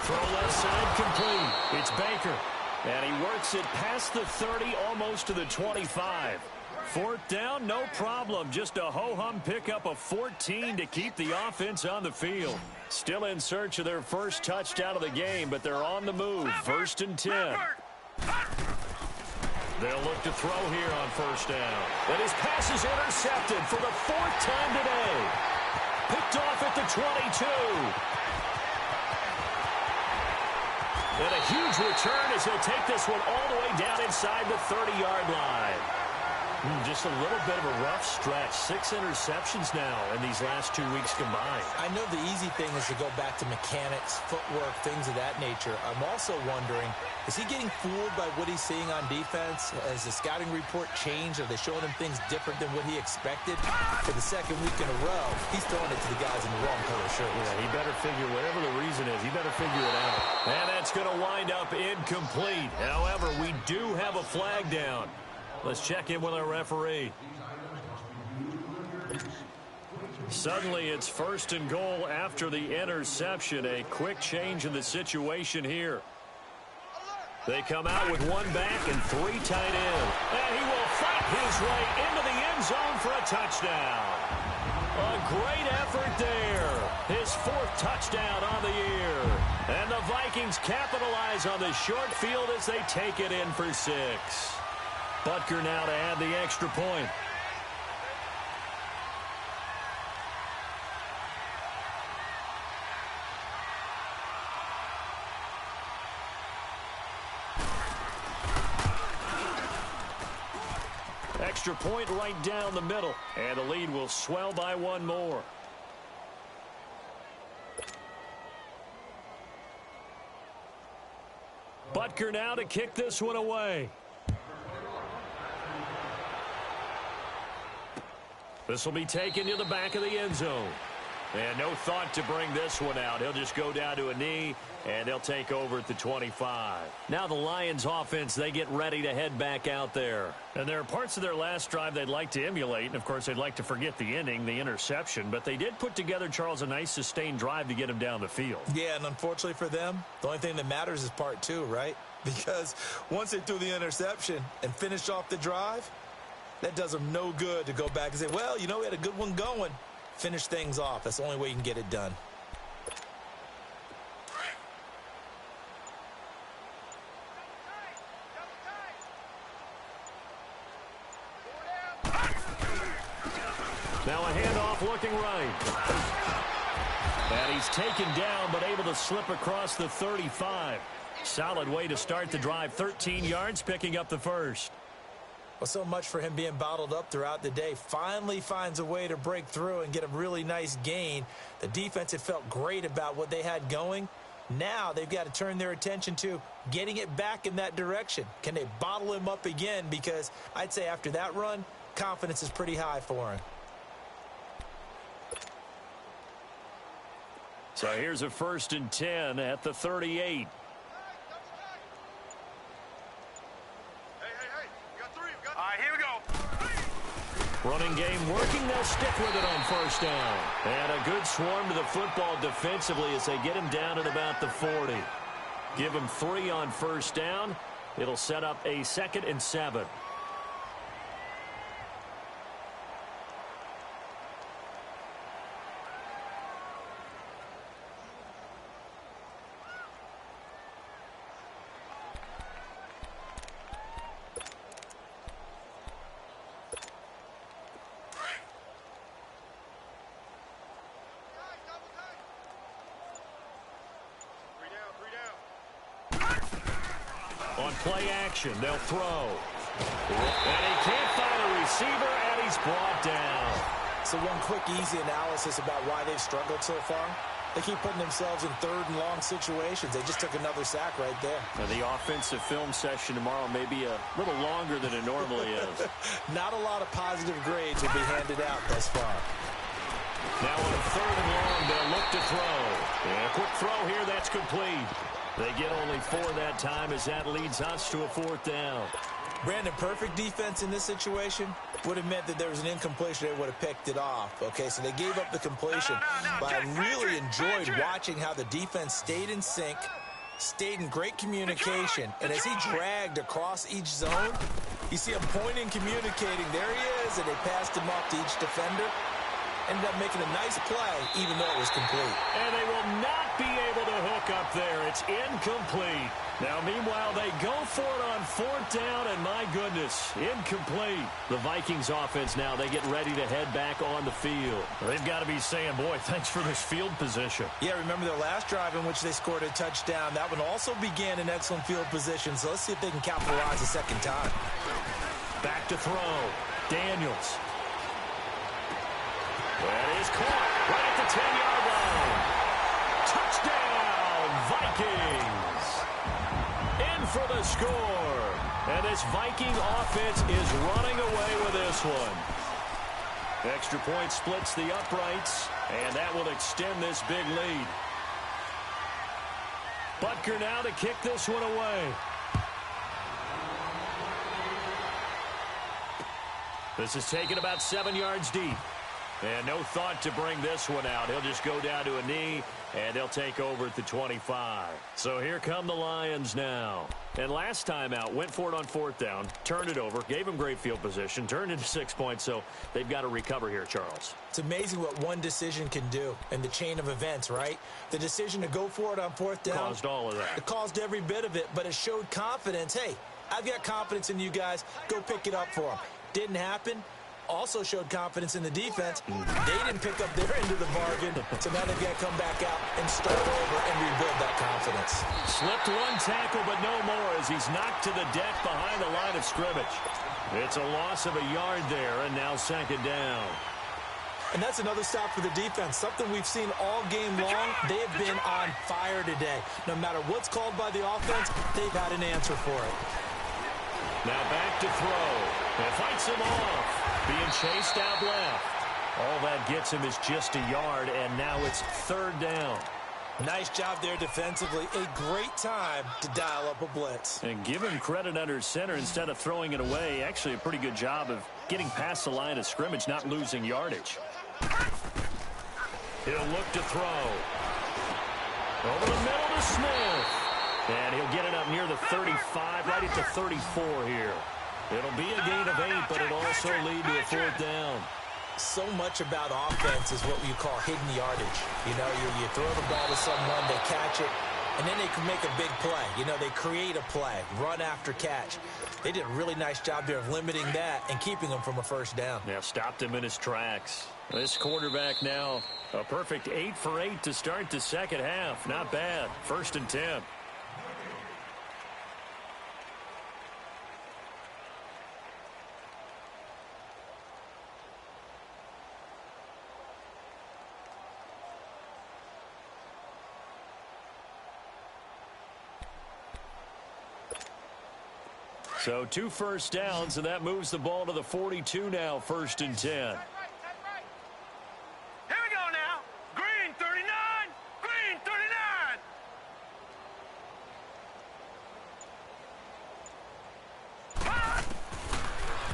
Throw left side complete. It's Baker, and he works it past the 30, almost to the 25. 4th down, no problem. Just a ho-hum pickup of 14 to keep the offense on the field. Still in search of their first touchdown of the game, but they're on the move. 1st and 10. They'll look to throw here on 1st down. And his pass is intercepted for the 4th time today. Picked off at the 22. And a huge return as he'll take this one all the way down inside the 30-yard line. Just a little bit of a rough stretch. 6 interceptions now in these last 2 weeks combined. I know the easy thing is to go back to mechanics, footwork, things of that nature. I'm also wondering, is he getting fooled by what he's seeing on defense? Has the scouting report changed? Are they showing him things different than what he expected? For the 2nd week in a row, he's throwing it to the guys in the wrong color shirts. Yeah, he better figure, whatever the reason is, he better figure it out. And that's going to wind up incomplete. However, we do have a flag down. Let's check in with our referee. Suddenly, it's 1st and goal after the interception. A quick change in the situation here. They come out with 1 back and 3 tight ends. And he will fight his way into the end zone for a touchdown. A great effort there. His 4th touchdown on the year. And the Vikings capitalize on the short field as they take it in for 6. Butker now to add the extra point. Extra point right down the middle, and the lead will swell by one more. Butker now to kick this one away. This will be taken to the back of the end zone. And no thought to bring this one out. He'll just go down to a knee, and they'll take over at the 25. Now the Lions offense, they get ready to head back out there. And there are parts of their last drive they'd like to emulate. And, of course, they'd like to forget the inning, the interception. But they did put together, Charles, a nice sustained drive to get him down the field. Yeah, and unfortunately for them, the only thing that matters is part two, right? Because once they threw the interception and finished off the drive, that does them no good to go back and say, well, you know, we had a good one going. Finish things off. That's the only way you can get it done. Now a handoff looking right. And he's taken down but able to slip across the 35. Solid way to start the drive. 13 yards, picking up the first. Well, so much for him being bottled up throughout the day. Finally finds a way to break through and get a really nice gain. The defense had felt great about what they had going. Now they've got to turn their attention to getting it back in that direction. Can they bottle him up again? Because I'd say after that run, confidence is pretty high for him. So here's a 1st and 10 at the 38. Running game working. They'll stick with it on 1st down. And a good swarm to the football defensively as they get him down at about the 40. Give him 3 on 1st down. It'll set up a 2nd and 7. On play action, they'll throw. And he can't find a receiver, and he's brought down. So one quick, easy analysis about why they've struggled so far. They keep putting themselves in 3rd and long situations. They just took another sack right there. Now the offensive film session tomorrow may be a little longer than it normally is. Not a lot of positive grades will be handed out thus far. Now on 3rd and long, they'll look to throw. And a quick throw here, that's complete. They get only 4 that time as that leads us to a 4th down. Brandon, perfect defense in this situation would have meant that there was an incompletion. They would have picked it off. Okay, so they gave up the completion. But I really enjoyed watching how the defense stayed in sync, stayed in great communication. And as he dragged across each zone, you see him pointing, communicating. There he is, and they passed him off to each defender. Ended up making a nice play, even though it was complete. And they will not be able to hook up there. It's incomplete. Now, meanwhile, they go for it on 4th down, and my goodness, incomplete. The Vikings offense now, they get ready to head back on the field. They've got to be saying, boy, thanks for this field position. Yeah, remember their last drive in which they scored a touchdown. That one also began in excellent field position, so let's see if they can capitalize a second time. Back to throw. Daniels. That is caught right at the 10-yard line. Touchdown, Vikings. In for the score. And this Viking offense is running away with this one. Extra point splits the uprights, and that will extend this big lead. Butker now to kick this one away. This is taken about 7 yards deep. And no thought to bring this one out. He'll just go down to a knee, and they'll take over at the 25. So here come the Lions now. And last time out, went for it on 4th down, turned it over, gave him great field position, turned into 6 points, so they've got to recover here, Charles. It's amazing what one decision can do in the chain of events, right? The decision to go for it on 4th down. Caused all of that. It caused every bit of it, but it showed confidence. Hey, I've got confidence in you guys. Go pick it up for them. Didn't happen. Also showed confidence in the defense. They didn't pick up their end of the bargain, so now they've got to come back out and start over and rebuild that confidence. Slipped one tackle, but no more as he's knocked to the deck behind the line of scrimmage. It's a loss of a yard there, and now second down. And that's another stop for the defense, something we've seen all game long. They have been on fire today. No matter what's called by the offense, they've had an answer for it. Now back to throw. And fights him off. Being chased out left. All that gets him is just a yard, and now it's third down. Nice job there defensively. A great time to dial up a blitz. And give him credit under center instead of throwing it away. Actually, a pretty good job of getting past the line of scrimmage, not losing yardage. He'll look to throw. Over the middle to Smith. And he'll get it up near the 35, right at the 34 here. It'll be a gain of 8, but it'll also lead to a fourth down. So much about offense is what you call hidden yardage. You know, you throw the ball to someone, they catch it, and then they can make a big play. You know, they create a play, run after catch. They did a really nice job there of limiting that and keeping him from a first down. Yeah, stopped him in his tracks. This quarterback now, a perfect 8 for 8 to start the second half. Not bad. 1st and 10. So 2 first downs, and that moves the ball to the 42 now, 1st and 10. Here we go now. Green 39. Green 39.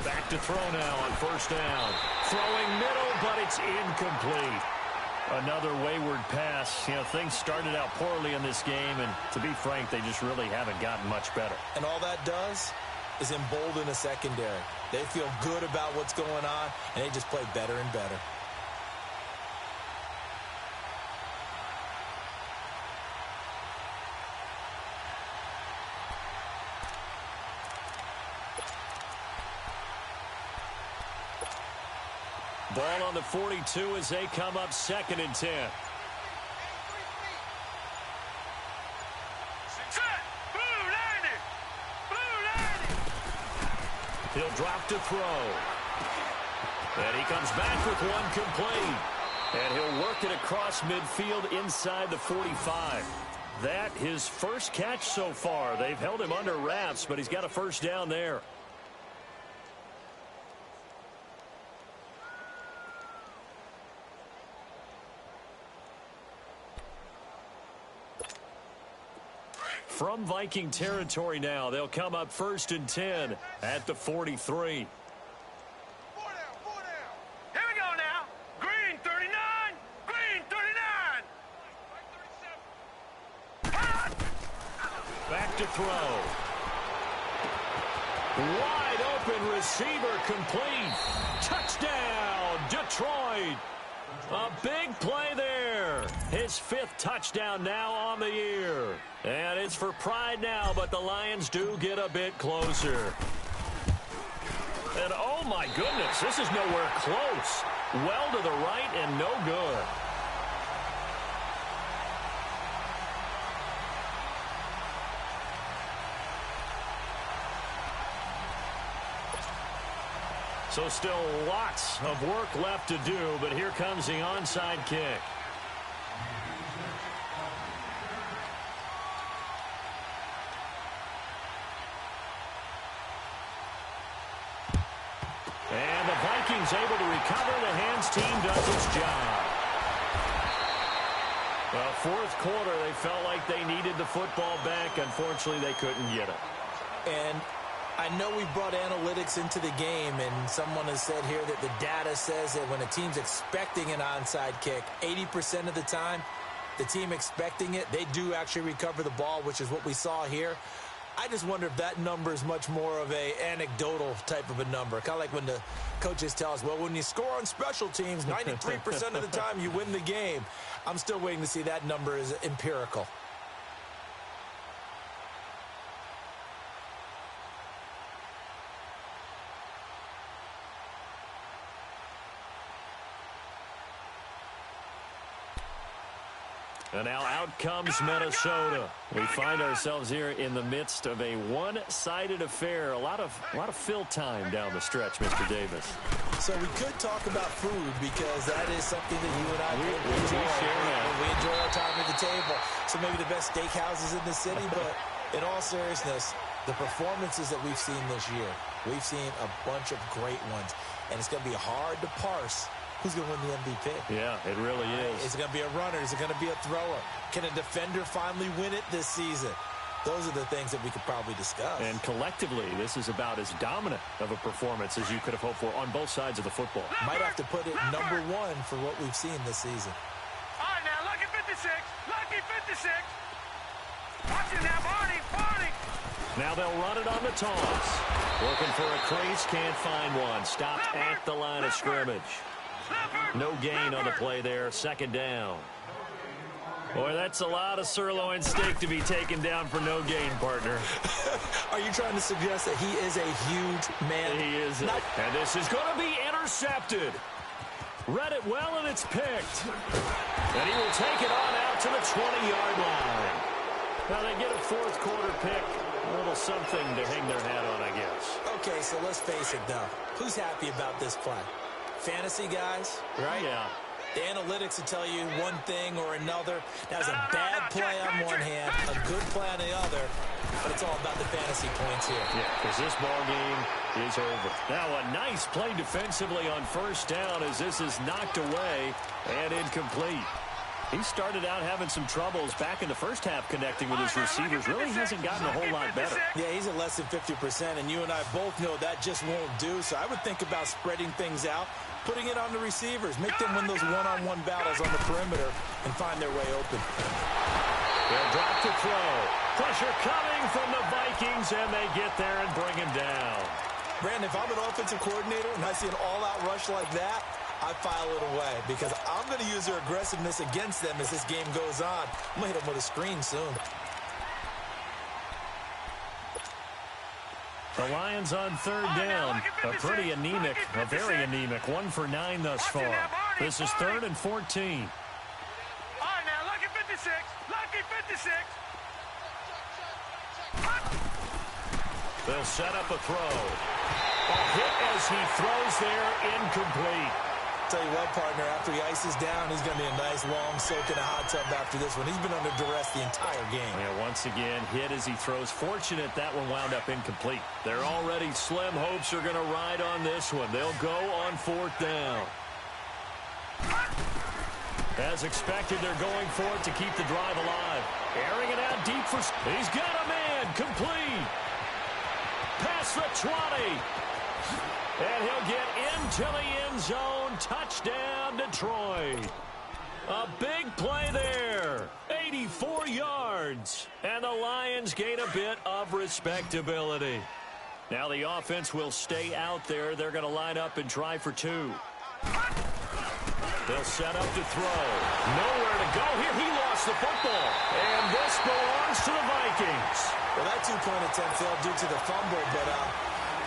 Back to throw now on 1st down. Throwing middle, but it's incomplete. Another wayward pass. You know, things started out poorly in this game, and to be frank, they just really haven't gotten much better. And all that does is embolden a secondary. They feel good about what's going on, and they just play better and better. Ball on the 42 as they come up 2nd and 10. He'll drop to throw. And he comes back with one complete. And he'll work it across midfield inside the 45. That his first catch so far. They've held him under wraps, but he's got a first down there. From Viking territory now, they'll come up 1st and 10 at the 43. 4 down. Here we go now. Green 39. Green 39. Back to throw. Wide open receiver complete. Touchdown, Detroit. A big play there. His 5th touchdown now on the year. And it's for pride now, but the Lions do get a bit closer. And oh my goodness, this is nowhere close. Well to the right and no good. So still lots of work left to do, but here comes the onside kick. And the Vikings able to recover. The hands team does its job. Well, 4th quarter, they felt like they needed the football back. Unfortunately, they couldn't get it. And I know we brought analytics into the game, and someone has said here that the data says that when a team's expecting an onside kick, 80% of the time, the team expecting it, they do actually recover the ball, which is what we saw here. I just wonder if that number is much more of a anecdotal type of a number. Kind of like when the coaches tell us, well, when you score on special teams, 93% of the time you win the game. I'm still waiting to see that number is empirical. And now out comes Minnesota. We find ourselves here in the midst of a one-sided affair. A lot of fill time down the stretch, Mr. Davis. So we could talk about food because that is something that you and I enjoy. We enjoy our time at the table. So maybe the best steakhouses in the city, but in all seriousness, the performances that we've seen this year, we've seen a bunch of great ones. And it's going to be hard to parse who's going to win the MVP. Yeah, it really is. Is it going to be a runner? Is it going to be a thrower? Can a defender finally win it this season? Those are the things that we could probably discuss. And collectively, this is about as dominant of a performance as you could have hoped for on both sides of the football. Might have to put it number one for what we've seen this season. All right, now, lucky 56. Lucky 56. Watch it now, Barney. Barney. Now they'll run it on the toss. Looking for a crease, can't find one. Stopped at the line of scrimmage. No gain on the play there. Second down. Boy, that's a lot of sirloin steak to be taken down for no gain, partner. Are you trying to suggest that he is a huge man? He is. And this is going to be intercepted. Read it well, and it's picked. And he will take it on out to the 20-yard line. Now they get a fourth quarter pick. A little something to hang their hat on, I guess. Okay, so let's face it, though. Who's happy about this play? Fantasy guys, right? Yeah. The analytics will tell you one thing or another. That was a bad play on one hand, a good play on the other, but it's all about the fantasy points here. Yeah, because this ball game is over. Now a nice play defensively on first down as this is knocked away and incomplete. He started out having some troubles back in the first half connecting with his receivers. Really hasn't gotten a whole lot better. Yeah, he's at less than 50%, and you and I both know that just won't do. So I would think about spreading things out, putting it on the receivers, make them win those one-on-one battles on the perimeter and find their way open. They'll drop to throw. Pressure coming from the Vikings, and they get there and bring him down. Brandon, if I'm an offensive coordinator and I see an all-out rush like that, I file it away because I'm going to use their aggressiveness against them as this game goes on. I'm going to hit them with a screen soon. The Lions on third down. A pretty anemic, a very anemic 1 for 9 thus far. This is 3rd and 14. All right, now, lucky 56. Lucky 56. They'll set up a throw. A hit as he throws there, incomplete. Tell you what, partner, after he ices down, he's going to be a nice long soak in a hot tub after this one. He's been under duress the entire game. Yeah, once again, hit as he throws. Fortunate that one wound up incomplete. Their already slim hopes are going to ride on this one. They'll go on 4th down. As expected, they're going for it to keep the drive alive. Airing it out deep for... He's got a man. Complete. Past the 20. And he'll get into the end zone. Touchdown, Detroit. A big play there. 84 yards. And the Lions gain a bit of respectability. Now the offense will stay out there. They're going to line up and try for 2. They'll set up to throw. Nowhere to go here. He lost the football. And this belongs to the Vikings. Well, that two-point attempt failed due to the fumble, but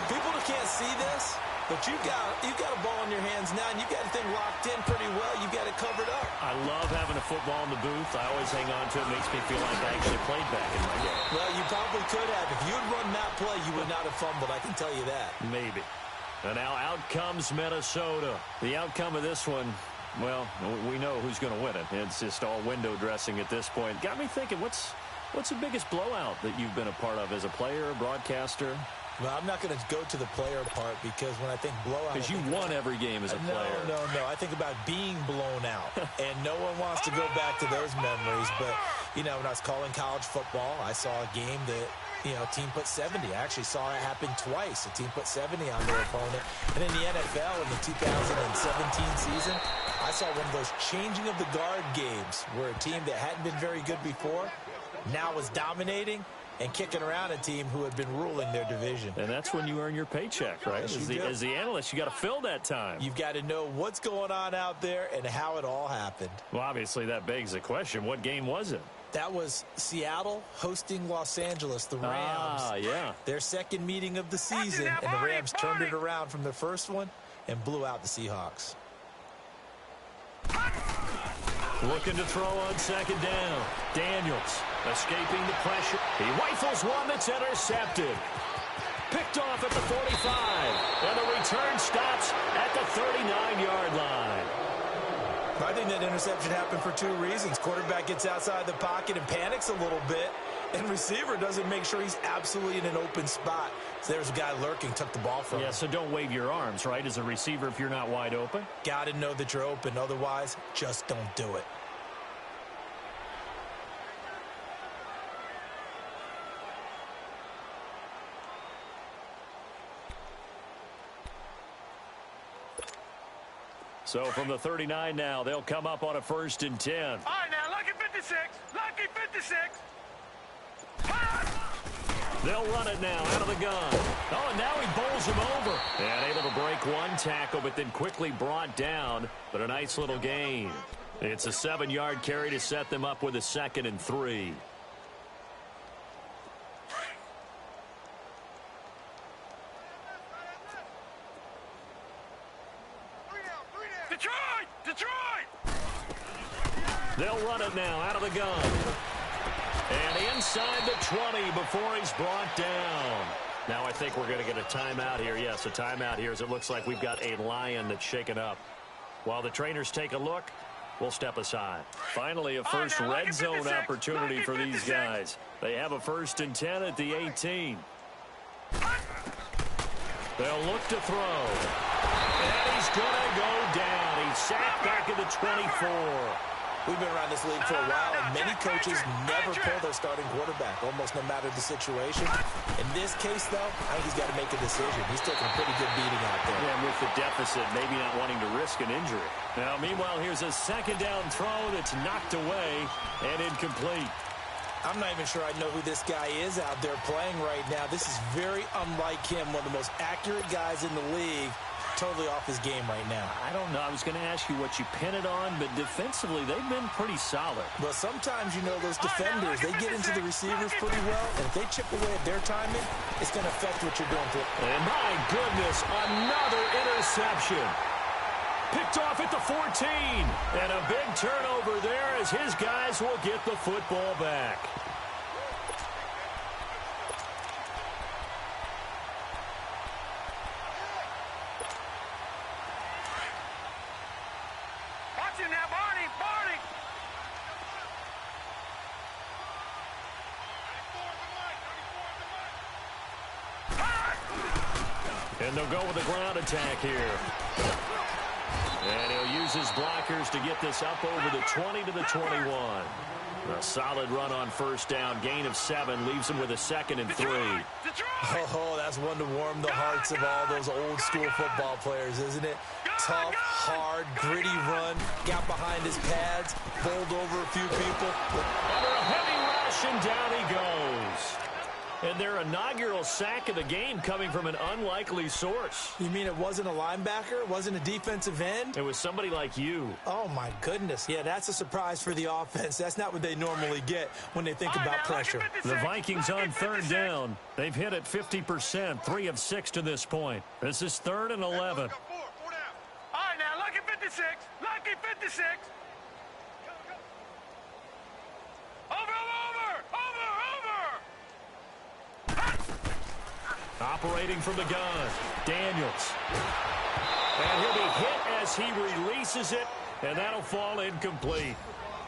people that can't see this, but you've got a ball in your hands now, and you've got the thing locked in pretty well. You've got it covered up. I love having a football in the booth. I always hang on to it. It makes me feel like I actually played back in my day. Well, you probably could have. If you had run that play, you would not have fumbled. I can tell you that. Maybe. And now out comes Minnesota. The outcome of this one, well, we know who's going to win it. It's just all window dressing at this point. Got me thinking, what's the biggest blowout that you've been a part of as a player, broadcaster? Well, I'm not going to go to the player part because when I think blowout... Because you won every game as a player. No. I think about being blown out. And no one wants to go back to those memories. But, when I was calling college football, I saw a game that, a team put 70. I actually saw it happen twice. A team put 70 on their opponent. And in the NFL in the 2017 season, I saw one of those changing of the guard games where a team that hadn't been very good before now was dominating and kicking around a team who had been ruling their division. And that's when you earn your paycheck, right? Yes, as the analyst, you got to fill that time. You've got to know what's going on out there and how it all happened. Well, obviously, that begs the question, what game was it? That was Seattle hosting Los Angeles, the Rams. Ah, yeah. Their second meeting of the season, and the Rams turned it around from the first one and blew out the Seahawks. Looking to throw on second down. Daniels escaping the pressure. He rifles one that's intercepted. Picked off at the 45. And the return stops at the 39-yard line. I think that interception happened for two reasons. Quarterback gets outside the pocket and panics a little bit, and receiver doesn't make sure he's absolutely in an open spot. So there's a guy lurking, took the ball from him. Yeah, so don't wave your arms, right, as a receiver if you're not wide open. Got to know that you're open. Otherwise, just don't do it. So from the 39 now, they'll come up on a 1st and 10. All right, now, lucky 56. Lucky 56. They'll run it now out of the gun. Oh, and now he bowls him over. And able to break one tackle, but then quickly brought down. But a nice little gain. It's a 7-yard carry to set them up with a 2nd and 3. Detroit! They'll run it now out of the gun. And inside the 20 before he's brought down. Now I think we're going to get a timeout here. Yes, a timeout here as it looks like we've got a lion that's shaken up. While the trainers take a look, we'll step aside. Finally, a first red zone opportunity for these guys. They have a 1st and 10 at the 18. They'll look to throw. And he's going to go down. He's sacked back at the 24. We've been around this league for a while, and many coaches never pull their starting quarterback, almost no matter the situation. In this case, though, I think he's got to make a decision. He's taking a pretty good beating out there. Yeah, with the deficit, maybe not wanting to risk an injury. Now, meanwhile, here's a 2nd down throw that's knocked away and incomplete. I'm not even sure I know who this guy is out there playing right now. This is very unlike him, one of the most accurate guys in the league. Totally off his game right now. I don't know. I was going to ask you what you pin it on, but defensively, they've been pretty solid. Well, sometimes, you know, those defenders, they get into the receivers pretty well, and if they chip away at their timing, it's going to affect what you're doing to it. And my goodness, another interception. Picked off at the 14. And a big turnover there as his guys will get the football back. And they'll go with a ground attack here. And he'll use his blockers to get this up over the 20 to the 21. A solid run on 1st down. Gain of 7 leaves him with a 2nd and 3. Oh, that's one to warm the hearts of all those old school football players, isn't it? Tough, hard, gritty run. Got behind his pads. Bowled over a few people. Under a heavy rush, and down he goes. And their inaugural sack of the game coming from an unlikely source. You mean it wasn't a linebacker? It wasn't a defensive end? It was somebody like you. Oh, my goodness. Yeah, that's a surprise for the offense. That's not what they normally get when they think about pressure. The Vikings on 3rd down. They've hit it 50%, 3 of 6 to this point. This is 3rd and 11. All right, now, lucky 56. Lucky 56. Operating from the gun, Daniels. And he'll be hit as he releases it, and that'll fall incomplete.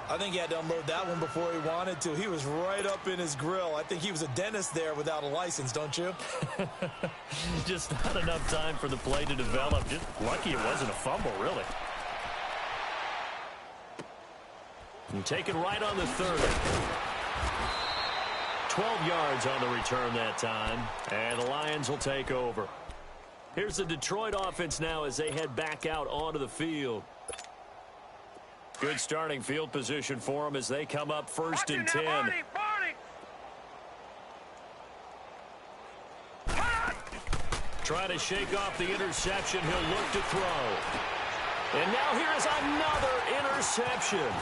I think he had to unload that one before he wanted to. He was right up in his grill. I think he was a dentist there without a license, don't you? Just not enough time for the play to develop. Just lucky it wasn't a fumble, really. And taken right on the 30. 12 yards on the return that time, and the Lions will take over. Here's the Detroit offense now as they head back out onto the field. Good starting field position for them as they come up 1st and 10. Try to shake off the interception. He'll look to throw. And now here is another interception.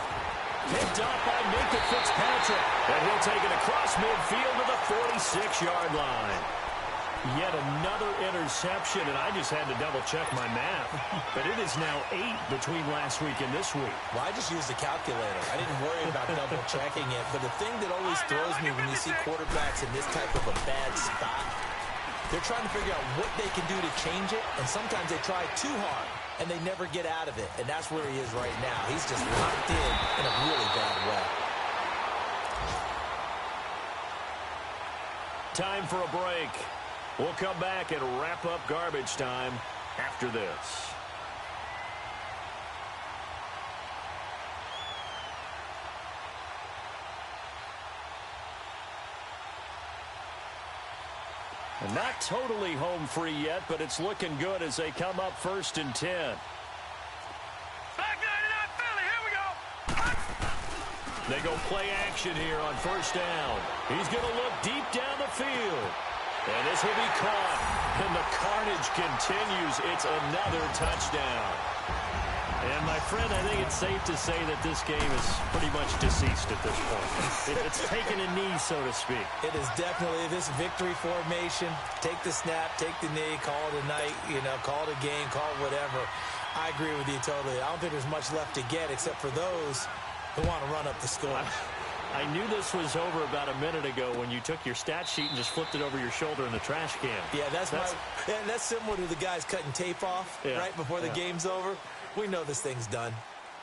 Picked up by Minka Fitzpatrick. And he'll take it across midfield to the 46-yard line. Yet another interception, and I just had to double-check my math. But it is now 8 between last week and this week. Well, I just used the calculator. I didn't worry about double-checking it. But the thing that always throws me when you see quarterbacks in this type of a bad spot, they're trying to figure out what they can do to change it, and sometimes they try too hard, and they never get out of it. And that's where he is right now. He's just locked in a really bad way. Time for a break. We'll come back and wrap up garbage time after this. And not totally home free yet, but it's looking good as they come up 1st and 10. Back 99 Philly, here we go. They go play action here on 1st down. He's going to look deep down the field. And this will be caught. And the carnage continues. It's another touchdown. And, my friend, I think it's safe to say that this game is pretty much deceased at this point. It's taken a knee, so to speak. It is definitely this victory formation. Take the snap, take the knee, call it a night, call it a game, call it whatever. I agree with you totally. I don't think there's much left to get except for those who want to run up the score. I knew this was over about a minute ago when you took your stat sheet and just flipped it over your shoulder in the trash can. Yeah, that's similar to the guys cutting tape off right before the game's over. We know this thing's done.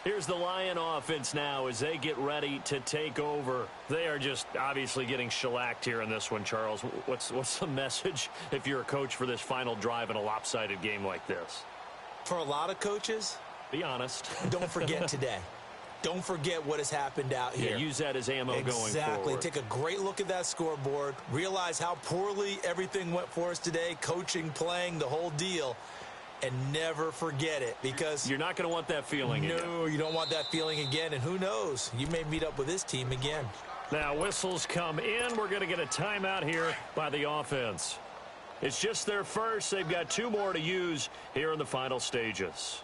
Here's the Lion offense now as they get ready to take over. They are just obviously getting shellacked here in this one, Charles. What's the message if you're a coach for this final drive in a lopsided game like this? For a lot of coaches, be honest. Don't forget today. Don't forget what has happened out here. Yeah, use that as ammo going forward. Exactly. Take a great look at that scoreboard. Realize how poorly everything went for us today. Coaching, playing, the whole deal. And never forget it, because you're not going to want that feeling again. No, you don't want that feeling again. And who knows? You may meet up with this team again. Now, whistles come in. We're going to get a timeout here by the offense. It's just their first. They've got 2 more to use here in the final stages.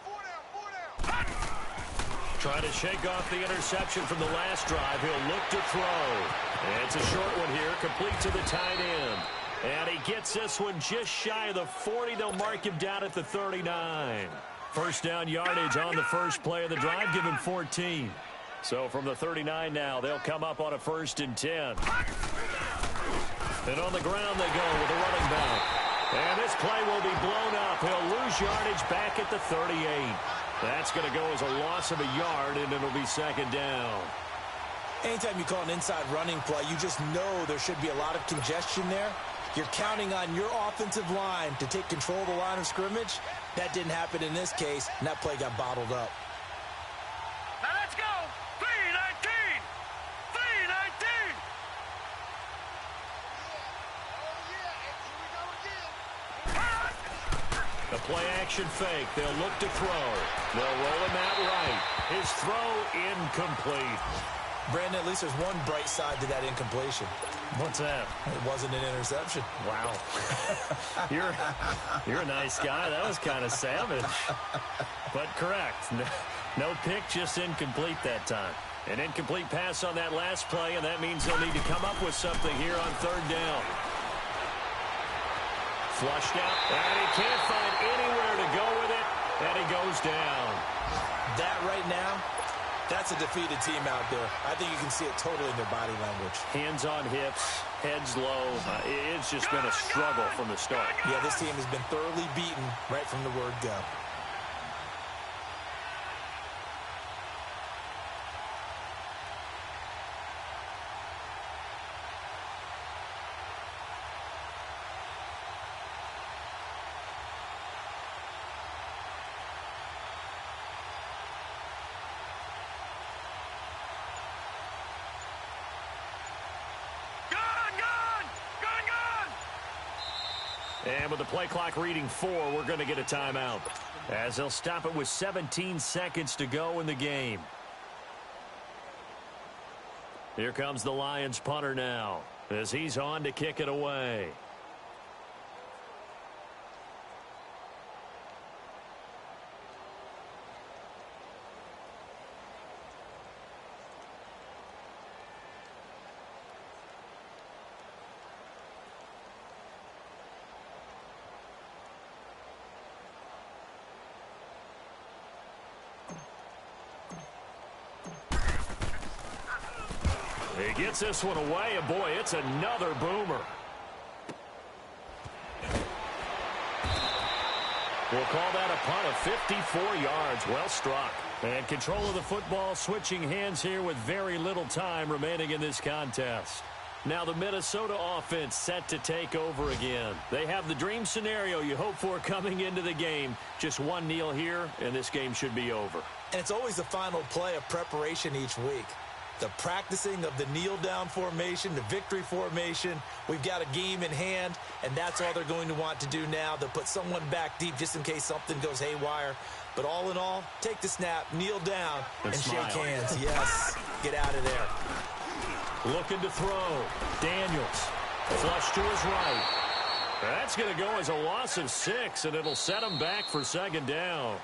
Trying to shake off the interception from the last drive. He'll look to throw. And it's a short one here, complete to the tight end. And he gets this one just shy of the 40. They'll mark him down at the 39. First down yardage on the first play of the drive, give him 14. So from the 39 now, they'll come up on a 1st and 10. And on the ground they go with a running back. And this play will be blown up. He'll lose yardage back at the 38. That's going to go as a loss of a yard, and it'll be 2nd down. Anytime you call an inside running play, you just know there should be a lot of congestion there. You're counting on your offensive line to take control of the line of scrimmage. That didn't happen in this case, and that play got bottled up. Now let's go. 319. 319. The play action fake. They'll look to throw. They'll roll him out right. His throw incomplete. Brandon, at least there's one bright side to that incompletion. What's that? It wasn't an interception. Wow. You're a nice guy. That was kind of savage. But correct. No pick, just incomplete that time. An incomplete pass on that last play, and that means they'll need to come up with something here on 3rd down. Flushed out, and he can't find anywhere to go with it, and he goes down. That right now, that's a defeated team out there. I think you can see it totally in their body language. Hands on hips, heads low. It's just been a struggle from the start. Yeah, this team has been thoroughly beaten right from the word go. And with the play clock reading 4, we're going to get a timeout, as they'll stop it with 17 seconds to go in the game. Here comes the Lions punter now, as he's on to kick it away. He gets this one away, and boy, it's another boomer. We'll call that a punt of 54 yards. Well struck. And control of the football switching hands here with very little time remaining in this contest. Now the Minnesota offense set to take over again. They have the dream scenario you hope for coming into the game. Just one kneel here, and this game should be over. And it's always the final play of preparation each week. The practicing of the kneel-down formation, the victory formation. We've got a game in hand, and that's all they're going to want to do now. They'll put someone back deep just in case something goes haywire. But all in all, take the snap, kneel down, and shake hands. Yes, get out of there. Looking to throw. Daniels. Flush to his right. That's going to go as a loss of 6, and it'll set him back for second down.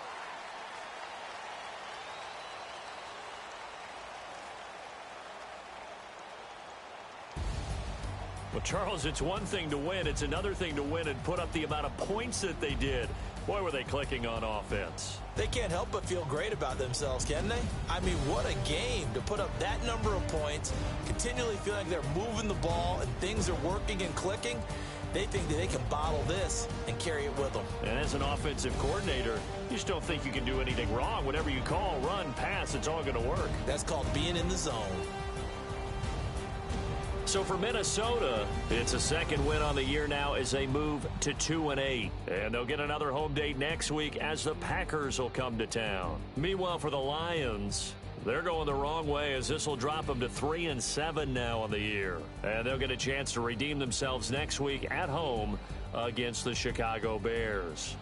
Well, Charles, it's one thing to win. It's another thing to win and put up the amount of points that they did. Boy, were they clicking on offense. They can't help but feel great about themselves, can they? I mean, what a game to put up that number of points, continually feeling like they're moving the ball and things are working and clicking. They think that they can bottle this and carry it with them. And as an offensive coordinator, you just don't think you can do anything wrong. Whatever you call, run, pass, it's all going to work. That's called being in the zone. So for Minnesota, it's a second win on the year now as they move to 2-8. And they'll get another home date next week as the Packers will come to town. Meanwhile, for the Lions, they're going the wrong way as this will drop them to 3-7 now on the year. And they'll get a chance to redeem themselves next week at home against the Chicago Bears.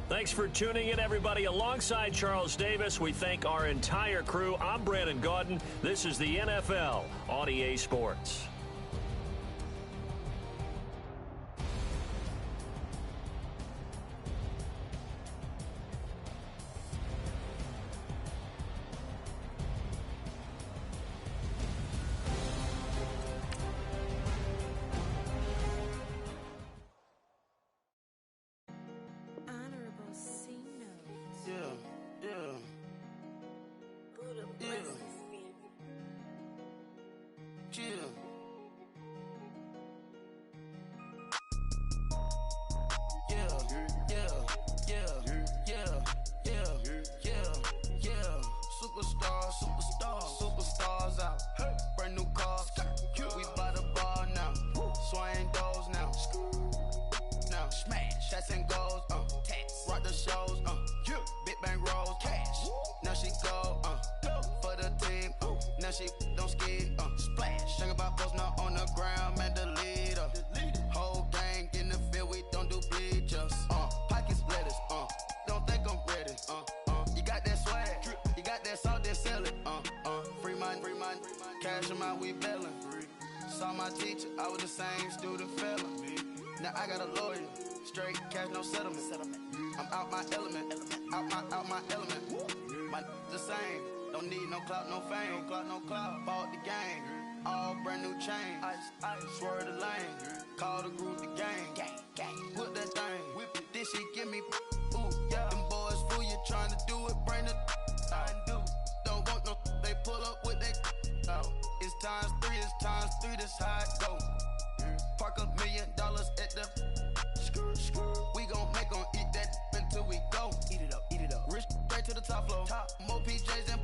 Thanks for tuning in, everybody. Alongside Charles Davis, we thank our entire crew. I'm Brandon Gaudin. This is the NFL on EA Sports. Superstars out. Brand new cars. We buy the bar now. Swing doors now. Now smash. Shots and goals. Rock the shows. Big bang rolls. Cash. Now she go. For the team. Now she don't skid. Splash. Think about post now on the ground. Man, the leader. Whole gang in the field. We don't do bleachers. Pockets lettuce. Don't think I'm ready. You got that swag. You got that salt, then sell it. Free mind. Cash them out, we bailin'. Saw my teacher, I was the same student fella. Now I got a lawyer, straight cash, no settlement. I'm out my element, out my element. My the same, don't need no clout, no fame. Bought the game, all brand new chain. I swerve the lane, call the group the gang. Whip that thing, this shit give me ooh, yeah. Them boys fool you trying to do it, bring the don't want no, they pull up with they It's times 3, this how it go. Park $1 million at the we gon' make 'em eat that until we go. Eat it up. Rich straight to the top floor. More PJs and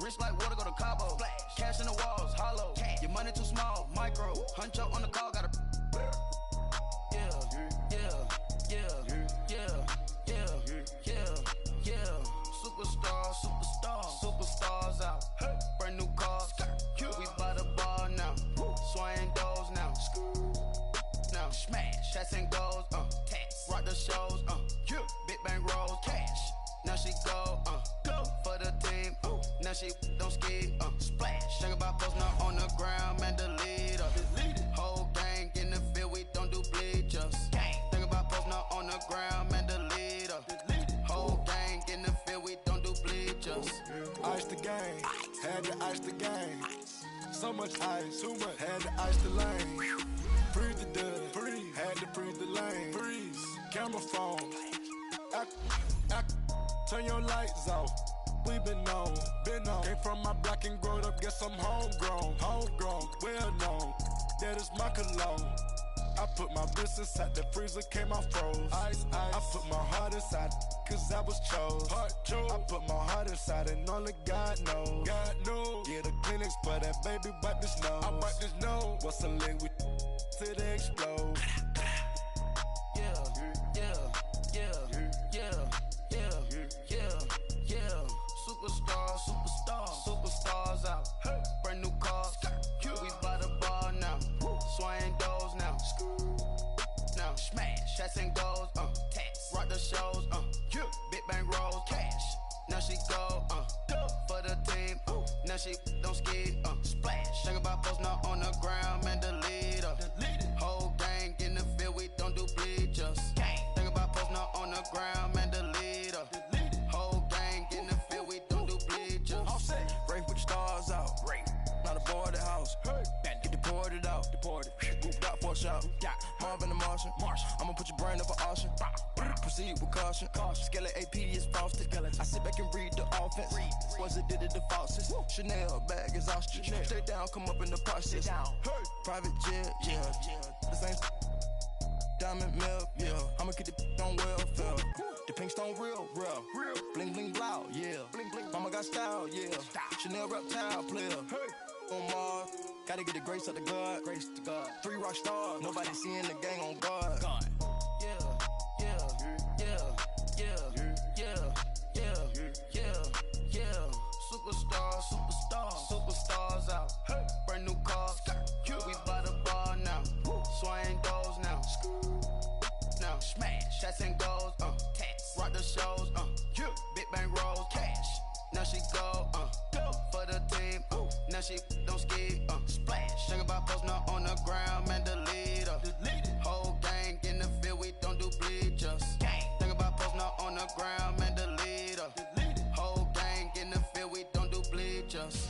rich like water go to Cabo. Splash. Cash in the walls, hollow. Cash. Your money too small, micro. Hunch up on the call, gotta Superstars out. Brand new cars. We buy the bar now. Swing doors now. Now smash. Shots and goals. Rock the shows. Big bang rolls. Cash. Now she go. For the team. Now she don't skid. Splash. Think about post now on the ground. Man, the leader. Whole gang in the field. We don't do bleachers. Think about post now on the ground. Man, the leader. Whole gang in the field. We don't do bleachers. Ice the game, had to ice the game. So much ice, too much, had to ice the lane. Freeze the dub, had to freeze the lane. Freeze, camera phone. Turn your lights off. we been on. Came from my block and growed up, guess I'm homegrown, well known. That is my cologne. I put my wrist inside the freezer, came out froze. Ice. I put my heart inside, cause I was chose. I put my heart inside and only God knows. Yeah, the clinics for that baby, wipe this nose. I wipe this nose. What's a lick with till they explode? Superstars out. Brand new cars. We by the bar now. Swaying doors now. Now smash. Shots and goals. Tax. Rock the shows. Big bang rolls. Cash. Now she go. For the team. Now she don't ski. Splash. Think about post now on the ground. Man, the leader. Whole gang in the field. We don't do bleachers. Think about post now on the ground. Man, the leader. Whole gang in the field. We don't do bleachers. Rain put the stars out. Not a boarded house. Get deported out. Moved out for a shot. Marvin the Martian. I'ma put your brain up for auction. Proceed with caution. Skeleton AP is frosted. I sit back and read the offense. Was it did it the faucets? Chanel bag is ostrich. Stay down, come up in the process. Private jet, yeah. The same diamond milk, yeah. I'ma keep the on welfare. The pink stone real. Bling bling blow, yeah. Mama got style, yeah. Chanel reptile player. On Mars, gotta get the grace of the God. 3 rock stars, nobody seeing the gang on guard. Superstars out. Brand new cars. We by the bar now. Swaying doors now. Now smash. Shots and goals. Tax. Rock the shows. Big bang rolls. Cash. Now she go. For the team. Now she don't ski. Splash. Think about post now on the ground. Man, the leader. Whole gang in the field. We don't do bleachers. Think about post now on the ground. Man, the leader. Whole gang in the field. We don't do bleachers.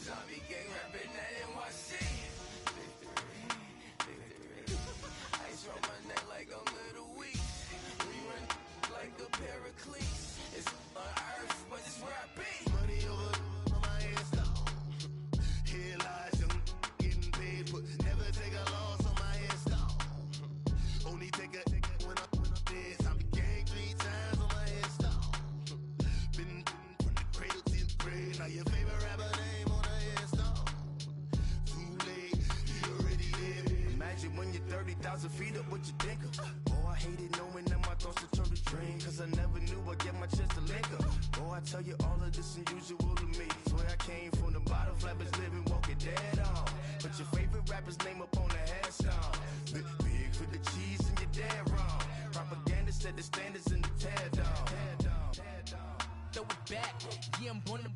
Zombie gang rapping that NYC. Ice round my neck like a little weak. We run like a Pericles. It's on earth, but it's where I be. Money over on my head stop. Here lies young getting paid, but never take a loss on my head stop. Only take a when I'm dead. Zombie gang 3 times on my head stop. Been from the cradle to the grave. Now your favorite rapper name on a head stop. Too late, you already there. Imagine when you're 30,000 feet up, what you think of? Oh, I hated knowing that my thoughts would turn to dream. Cause I never knew I'd get my chance to link up. Oh, I tell you all of this unusual to me. Swear I came from the bottom, flappers living, walking dead on. Put your favorite rapper's name up on the headstone. Big for the cheese and you're dead wrong. Propaganda set the standards in the tear down. Throw it back, yeah, I'm born to.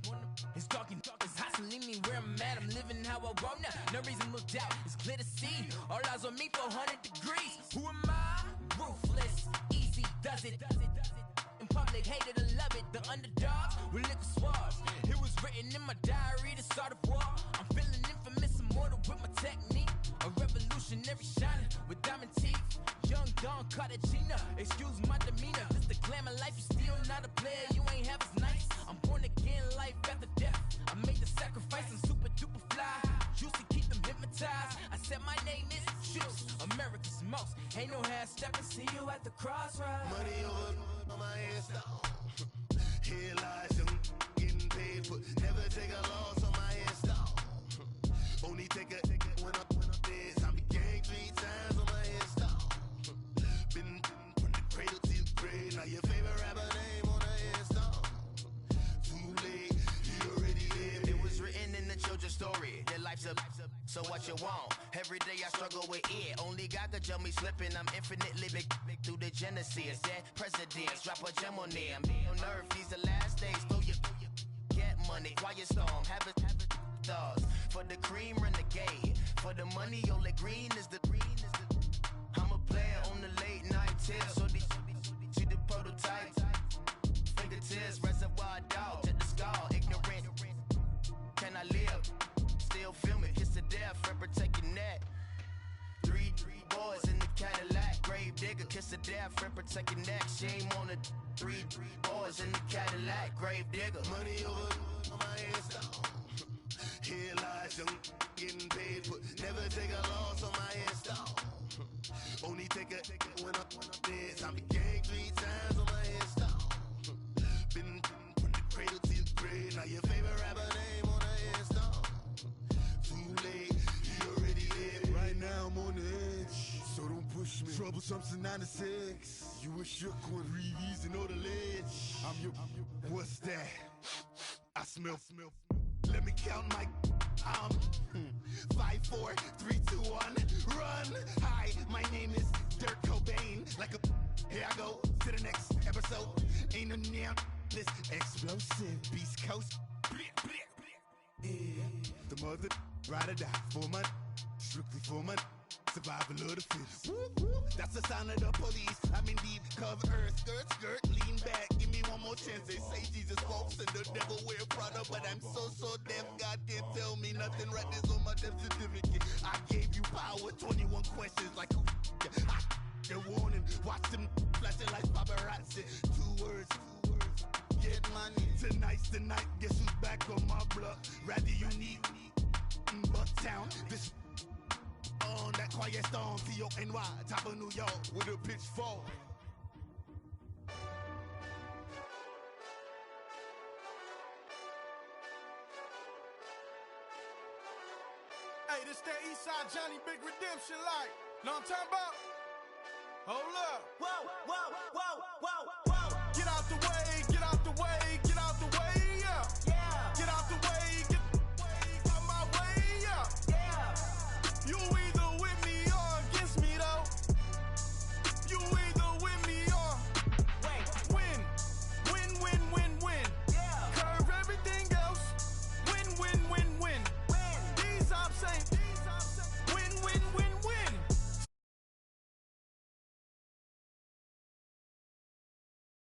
It's talking, it's hot, so leave me where I'm at. I'm living how I want now. No reason to look out, it's clear to see. All eyes on me for 100 degrees. Who am I? Ruthless, easy does it. In public, hated or love it. The underdogs with liquor swabs. It was written in my diary to start a war. I'm feeling infamous, immortal with my technique. A revolutionary shining with diamond teeth. Young Don Cartagena, excuse my demeanor. This the glamour life, you still not a player. You ain't half as nice. I'm born again, life after death. I made the sacrifice, I'm super duper fly. Used to keep them hypnotized. I said my name is Juice, America's most. Ain't no half stepping, see you at the crossroads. Money over on my head stop. Here lies young getting paid, but never take a loss on my head stop. Only take a when I'm dead. Zombie gang 3 times on my head stop. Been from the cradle to the grave. Now your favorite rapper name on the head stop. Too late, you already there. It was written in the children's story. Their life's a so what you want? Every day I struggle with it. Only God could jump me slipping. I'm infinitely big through the genesis. Dead presidents, drop a gem on them. On earth, these the last days. Throw your get money, quiet storm. Have it thoughts. For the cream, renegade. For the money, only green is the. I'm a player on the late night tip. So these see the prototype. Fingertips, reservoir dog. Check the skull, ignorant. Can I live? Still film it, kiss to death, forever taking that. 3 Cadillac. Grave digger, kiss of death, friend protect your neck. Shame on the three boys in the Cadillac. Grave digger. Money over my headstone. Here lies young getting paid, but never take a loss on my headstone. Only take a when I'm dead. Time to gang 3 times on my headstone. Been from the cradle to the grave. Now your favorite rapper name on the headstone. Too late, he already dead. Right now I'm on the edge, so don't push me. Troublesome to 96. You a shook one, breathe and know the ledge. I'm your. What's that? I smell. Let me count my. 5, 4, 3, 2, 1. Run. Hi, my name is Dirk Cobain. Like a. Here I go to the next episode. Ain't no damn this explosive Beast Coast. Yeah. The mother ride or die for my. Strictly for my. Survival of the fittest. That's the sign of the police. I'm in deep cover earth. Skirt, lean back. Give me one more chance. They say Jesus walks and the devil wear Prada, but I'm so deaf. God can't tell me nothing. Right this on my death certificate. I gave you power. 21 questions like who? The warning. Watch them flashing like paparazzi. 2 words. Get money. Tonight's the night. Guess who's back on my block? Rather unique. Bucktown. This. On that quiet storm, T-O-N-Y, top of New York, with a pitchfork. Hey, this that Eastside Johnny Big Redemption like. Know what I'm talking about? Hold up. Whoa.